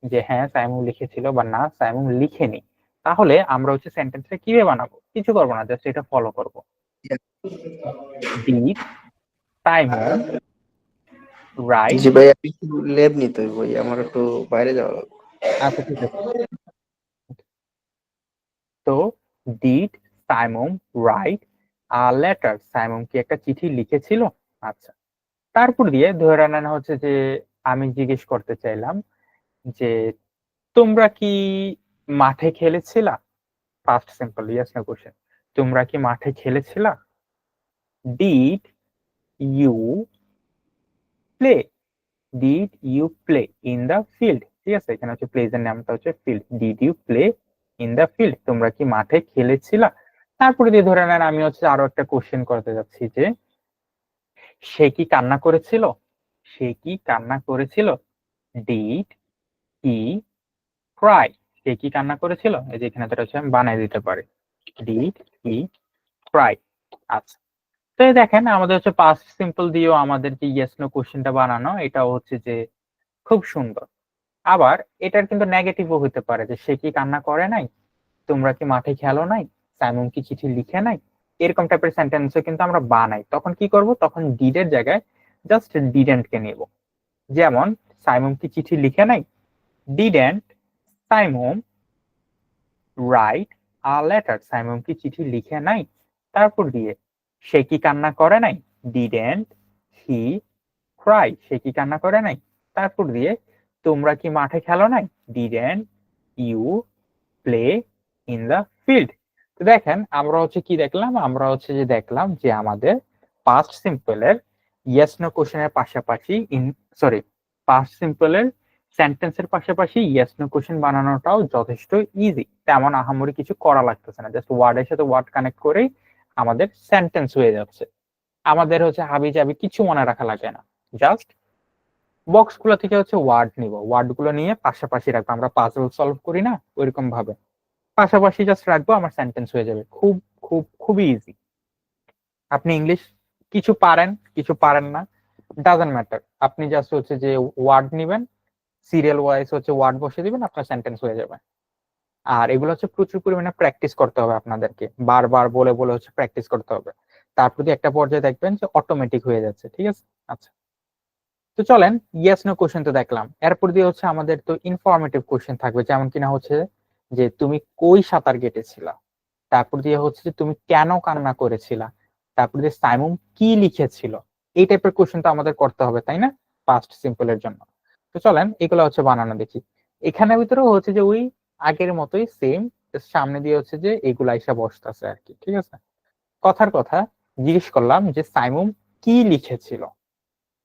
যে হ্যাঁ সাইমন লিখেছিল বা না সাইমন লিখেনি। তাহলে আমরা হচ্ছে সেন্টেন্সটা কিভাবে বানাবো? কিছু করবো না, জাস্ট এটা ফলো করবো। Did Simon right. জি ভাই, আমি একটু লেব নিতে হইব ভাই, আমার একটু বাইরে যাওয়া লাগবে। আচ্ছা ঠিক আছে। তো did Simon right letter, Simon কি একটা চিঠি লিখেছিল? আচ্ছা, তারপর দিয়ে ধরে নেন হচ্ছে যে আমি জিজ্ঞেস করতে চাইলাম যে তোমরা কি মাঠে খেলেছিলা? First simple yes no question, তোমরা কি মাঠে খেলেছিলা? Did you play, did you play in the field, ঠিক আছে? এখানে হচ্ছে প্লেস এর নামটা হচ্ছে field. Did you play in the field, তোমরা কি মাঠে খেলেছিলা? তারপরে দিয়ে ধরে নেন আমি হচ্ছে আরো একটা কোশ্চেন করতে যাচ্ছি যে সে কি কান্না করেছিল? সে কি কান্না করেছিল? ডিড হি ক্রাই, সে কি কান্না করেছিল? এই যে এখানে তো হচ্ছে আমি বানাই দিতে পারি, ডিড হি ক্রাই। আচ্ছা, তো এই দেখেন আমাদের হচ্ছে পাস্ট সিম্পল দিয়েও আমাদের যে ইয়েস নো কোশ্চেনটা বানানো, এটাও হচ্ছে যে খুব সুন্দর। আবার এটার কিন্তু নেগেটিভও হতে পারে, যে সে কি কান্না করে নাই, তোমরা কি মাঠে খেলো নাই, সাইমন কি চিঠি লিখে নাই, এরকম টাইপের সেন্টেন্সও কিন্তু আমরা বানাই। তখন কি করব? তখন ডিড এর জায়গায় জাস্ট ডিডেন্ট কে নেব। যেমন সাইমন কি চিঠি লিখে নাই, didn't Simon write a letter, Simon কি চিঠি লিখে নাই। তারপর দিয়ে সে কি কান্না করে নাই, ডিডেন্ট হি ক্রাই, সে কি কান্না করে নাই। তারপর দিয়ে তোমরা কি মাঠে খেলো নাই, didn't you play in the field. তো দেখেন আমরা হচ্ছে কি দেখলাম, আমরা হচ্ছে যে দেখলাম যে আমাদের পাস্ট সিম্পলের ইয়েস নো কোশ্চেনের পাশাপাশি সরি, পাস্ট সিম্পলের সেন্টেন্সের পাশাপাশি ইয়েস নো কোশ্চেন বানানোটাও যথেষ্ট ইজি, তেমন আহামরি কিছু করা লাগতেছে না, জাস্ট ওয়ার্ডের সাথে ওয়ার্ড কানেক্ট করেই আমাদের সেন্টেন্স হয়ে যাচ্ছে। আমাদের হচ্ছে হাবি জাবি কিছু মনে রাখা লাগে না, জাস্ট বক্স গুলো থেকে হচ্ছে ওয়ার্ড নিব, ওয়ার্ড গুলো নিয়ে পাশাপাশি রাখবো, আমরা পাজল সলভ করি না ওইরকম ভাবে পাশাপাশি জাস্ট রাখবো, আমার সেন্টেন্স হয়ে যাবে। খুব খুব খুবই ইজি। আপনি ইংলিশ কিছু পারেন কিছু পারেন না, ডাজন্ট ম্যাটার, আপনি জাস্ট হচ্ছে যে ওয়ার্ড নিবেন, সিরিয়াল ওয়াইজ হচ্ছে ওয়ার্ড বসিয়ে দিবেন, আপনার সেন্টেন্স হয়ে যাবে। আর এগুলো হচ্ছে প্রচুর পরিমাণে প্র্যাকটিস করতে হবে আপনাদেরকে, বারবার বলে বলে হচ্ছে প্র্যাকটিস করতে হবে। তারপর দিয়ে একটা পর্যায়ে দেখবেন যে অটোমেটিক হয়ে যাচ্ছে, ঠিক আছে? আচ্ছা, তো চলেন ইয়েস নো কোশ্চেন তো দেখলাম, এরপর দিয়ে হচ্ছে আমাদের তো ইনফরমেটিভ কোশ্চেন থাকবে, যেমন কিনা হচ্ছে যে তুমি কই সাঁতার কেটেছিলা, তারপর দিয়ে হচ্ছে যে তুমি কেন কান্না করেছিলা, তারপর দিয়ে সাইমন কি লিখেছিল। এই টাইপের কোশ্চেন তো আমাদের করতে হবে, তাই না, পাস্ট সিম্পলের জন্য। তো চলেন এগুলো হচ্ছে বানানো দেখি। এখানের ভিতরেও হচ্ছে যে ওই আগের মতোই সেম, সামনে দিয়ে হচ্ছে যে এগুলা এসে বসতেছে আর কি, ঠিক আছে? কথার কথা জিজ্ঞেস করলাম যে সাইমন কি লিখেছিল।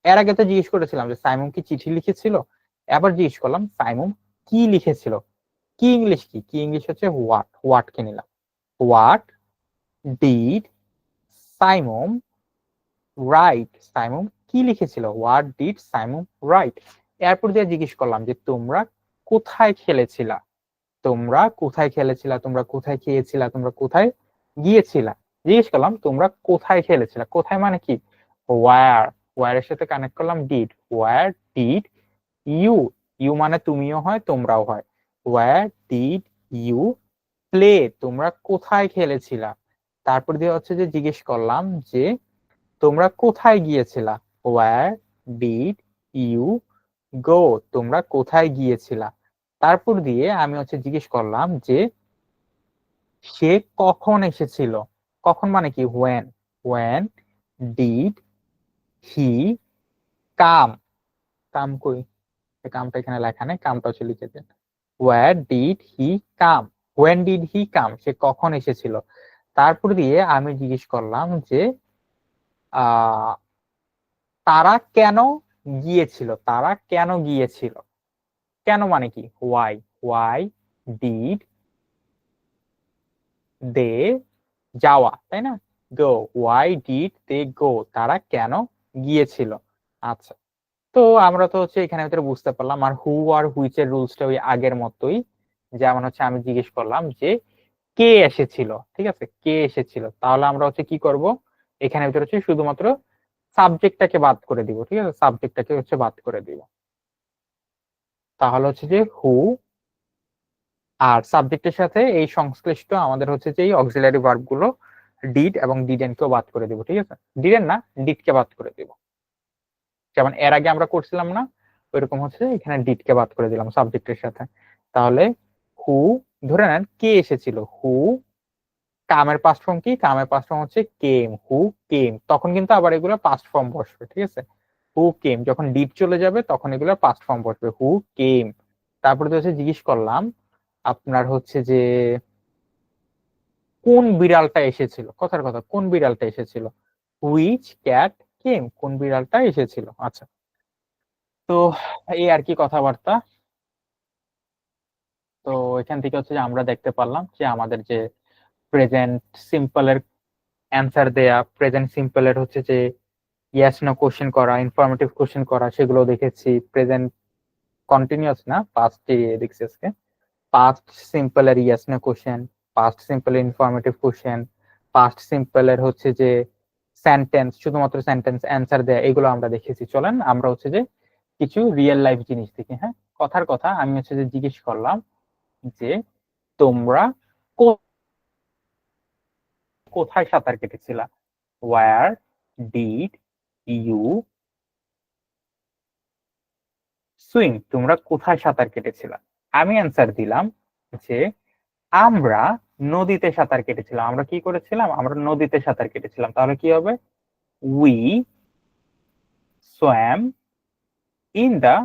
এর আগে তো জিজ্ঞেস করেছিলাম যে সাইমন কি চিঠি লিখেছিল, এবার জিজ্ঞেস করলাম সাইমন কি লিখেছিল। কি ইংলিশ, কি কি ইংলিশ হচ্ছে হোয়াট, হোয়াট কে নিলাম। What did Simon right, Simon কি লিখেছিল, হোয়াট ডিড সাইমন রাইট। এরপর দিয়ে জিজ্ঞেস করলাম যে তোমরা কোথায় খেলেছিলা, তোমরা কোথায় খেলেছিলা, তোমরা কোথায় খেয়েছিলা, তোমরা কোথায় গিয়েছিলা। জিজ্ঞেস করলাম তোমরা কোথায় খেলেছিলা, কোথায় মানে কি, ওয়ার, ওয়ার এর সাথে কানেক্ট করলাম did, were did you, you মানে তুমিও হয় তোমরাও হয়, ওয়ার ডিড ইউ প্লে, তোমরা কোথায় খেলেছিলা। তারপর দিয়ে হচ্ছে যে জিজ্ঞেস করলাম যে তোমরা কোথায় গিয়েছিলা, ওয়ার ডিড ইউ গো, তোমরা কোথায় গিয়েছিলা। তারপর দিয়ে আমি হচ্ছে জিজ্ঞেস করলাম যে সে কখন এসেছিল, কখন মানে কি when, when did he come, come কই, কামটা এখানে লেখা নেই, কামটা হচ্ছে লিখে দেন। Where did he come, when did he come, সে কখন এসেছিল। তারপর দিয়ে আমি জিজ্ঞেস করলাম যে আহ তারা কেন গিয়েছিল, তারা কেন গিয়েছিল। কেন মানে কি হোয়াই, হোয়াই ডিড দে, যাওয়া তাই না, গো, হোয়াই ডিড দে গো, তারা কেন গিয়েছিল। আচ্ছা, তো আমরা তো হচ্ছে এখানে ভিতরে বুঝতে পারলাম। আর হু আর হুইচ এর রুলসটা ওই আগের মতোই, যেমন হচ্ছে আমি জিজ্ঞেস করলাম যে কে এসেছিল, ঠিক আছে, কে এসেছিল, তাহলে আমরা হচ্ছে কি করব, এখানে ভিতরে হচ্ছে শুধুমাত্র সাবজেক্টটাকে বাদ করে দিব, ঠিক আছে, সাবজেক্টটাকে হচ্ছে বাদ করে দিব। তাহলে হচ্ছে যে হু, আর সাবজেক্টের সাথে এই সংশ্লিষ্ট আমাদের হচ্ছে যে এই অক্সিলারি ভার্ব গুলো ডিড এবং ডিডেন্ট কেও বাদ করে দিব, ঠিক আছে, ডিডেন্ট না ডিড কে বাদ করে দিব, যেমন এর আগে আমরা করছিলাম না ওইরকম হচ্ছে এখানে ডিড কে বাদ করে দিলাম সাবজেক্টের সাথে। তাহলে হু, ধরে নেন কে এসেছিল, হু, কামের পাস্ট ফর্ম কি, কামের পাস্ট ফর্ম হচ্ছে কেম, হু কেম, তখন কিন্তু আবার এগুলো পাস্ট ফর্ম বসবে, ঠিক আছে, হু কেম, যখন ডিড চলে যাবে তখন এগুলো পাস্ট ফর্ম বসবে, হু কেম। তারপরে তো হচ্ছে জিজ্ঞেস করলাম আপনার হচ্ছে যে কোন বিড়ালটা এসেছিল, কথার কথা কোন বিড়ালটা এসেছিল, হুইচ ক্যাট কেম, কোন বিড়ালটা এসেছিল। আচ্ছা, তো এই আর কি কথাবার্তা। তো এখান থেকে হচ্ছে যে আমরা দেখতে পারলাম যে আমাদের যে প্রেজেন্ট সিম্পলের অ্যান্সার দেয়া, প্রেজেন্ট সিম্পলের হচ্ছে যে ইয়েস নো কোশ্চেন করা, ইনফরমেটিভ কোশ্চেন করা, সেগুলো দেখেছি। প্রেজেন্ট কন্টিনিউয়াস না, পাস্ট দেখছি আজকে। পাস্ট সিম্পলের ইয়েস নো কোশ্চেন, পাস্ট সিম্পলের ইনফরমেটিভ কোশ্চেন, পাস্ট সিম্পলের হচ্ছে যে সেন্টেন্স, শুধুমাত্র সেন্টেন্স অ্যান্সার দেয়া, এগুলো আমরা দেখেছি। চলেন আমরা হচ্ছে যে কিছু রিয়েল লাইফ জিনিস দেখি। হ্যাঁ, কথার কথা আমি হচ্ছে যে জিজ্ঞেস করলাম যে তোমরা কোথায় সাঁতার কেটেছিলা, ওয়ার ডিড ইউ সুইম, তোমরা কোথায় সাঁতার কেটেছিলা। আমি অ্যান্সার দিলাম যে আমরা নদীতে সাঁতার কেটেছিলাম। আমরা কি করেছিলাম, আমরা নদীতে সাঁতার কেটেছিলাম। তাহলে কি হবে, we swam in the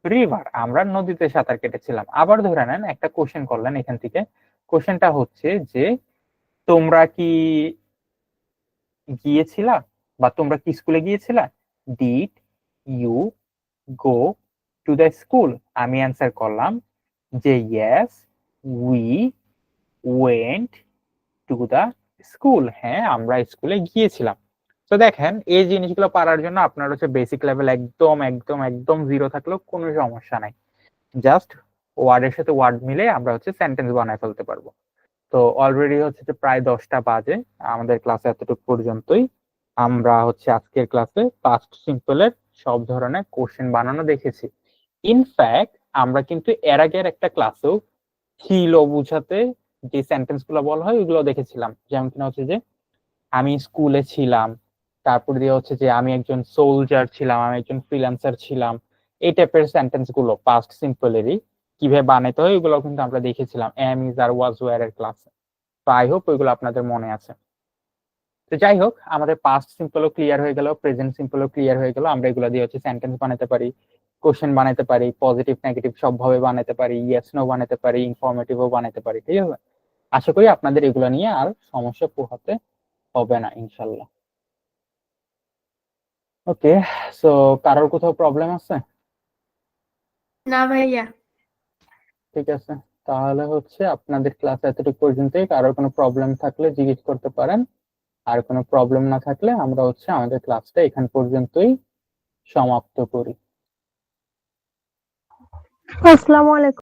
river, আমরা নদীতে সাঁতার কেটেছিলাম। আবার ধরে নেন একটা কোশ্চেন করলেন এখান থেকে, কোশ্চেনটা হচ্ছে যে তোমরা কি গিয়েছিলা বা তোমরা কি স্কুলে গিয়েছিলা, did you go to the school. আমি অ্যান্সার করলাম যে yes we went to the school, হ্যাঁ আমরা স্কুলে গিয়েছিলাম। তো দেখেন এই জিনিসগুলো পারার জন্য আপনার হচ্ছে বেসিক লেভেল একদম একদম একদম জিরো থাকলেও কোনো সমস্যা নাই। জাস্ট ওয়ার্ডের সাথে ওয়ার্ড মিলে আমরা হচ্ছে সেন্টেন্স বানায় ফেলতে পারবো। তো অলরেডি হচ্ছে যে প্রায় 10টা বাজে, আমাদের ক্লাসে এতটুকু পর্যন্তই। আমরা হচ্ছে আজকের ক্লাসে পাস্ট সিম্পলের সব ধরনের কোশ্চেন বানানো দেখেছি। ইনফ্যাক্ট আমরা কিন্তু এর আগের একটা ক্লাসেও ছিল বুঝাতে যে সেন্টেন্স গুলো বলা হয় ওইগুলো দেখেছিলাম। যেমন কিনা হচ্ছে যে আমি স্কুলে ছিলাম, তারপর দিয়ে হচ্ছে যে আমি একজন সোলজার ছিলাম, আমি একজন ফ্রিল্যান্সার ছিলাম। এই টাইপের সেন্টেন্স গুলো পাস্ট সিম্পলেরই কিভাবে বানাতে হয় ওইগুলো কিন্তু আমরা দেখেছিলাম am is are was were এর ক্লাসে। তো আই হোপ ওইগুলো আপনাদের মনে আছে। তো যাই হোক, আমাদের পাস্ট সিম্পলও ক্লিয়ার হয়ে গেল, প্রেজেন্ট সিম্পলও ক্লিয়ার হয়ে গেল। আমরা এগুলো দিয়ে হচ্ছে সেন্টেন্স বানাতে পারি, কোশ্চেন বানাতে পারি, পজিটিভ নেগেটিভ সব ভাবে বানাতে পারি, ইয়েস নো বানাতে পারি, ইনফরমেটিভও বানাতে পারি। ঠিক আছে, আশা করি আপনাদের এগুলো নিয়ে আর সমস্যা পোহাতে হবে না ইনশাল্লাহ। ওকে, সো কারোর কোথাও প্রবলেম আছে? না ভাইয়া। ঠিক আছে, তাহলে হচ্ছে আপনাদের ক্লাস এতটুকু পর্যন্তই। কারোর কোনো প্রবলেম থাকলে জিজ্ঞেস করতে পারেন, আর কোনো প্রবলেম না থাকলে আমরা হচ্ছে আমাদের ক্লাসটা এখান পর্যন্তই সমাপ্ত করি। আসসালামু আলাইকুম।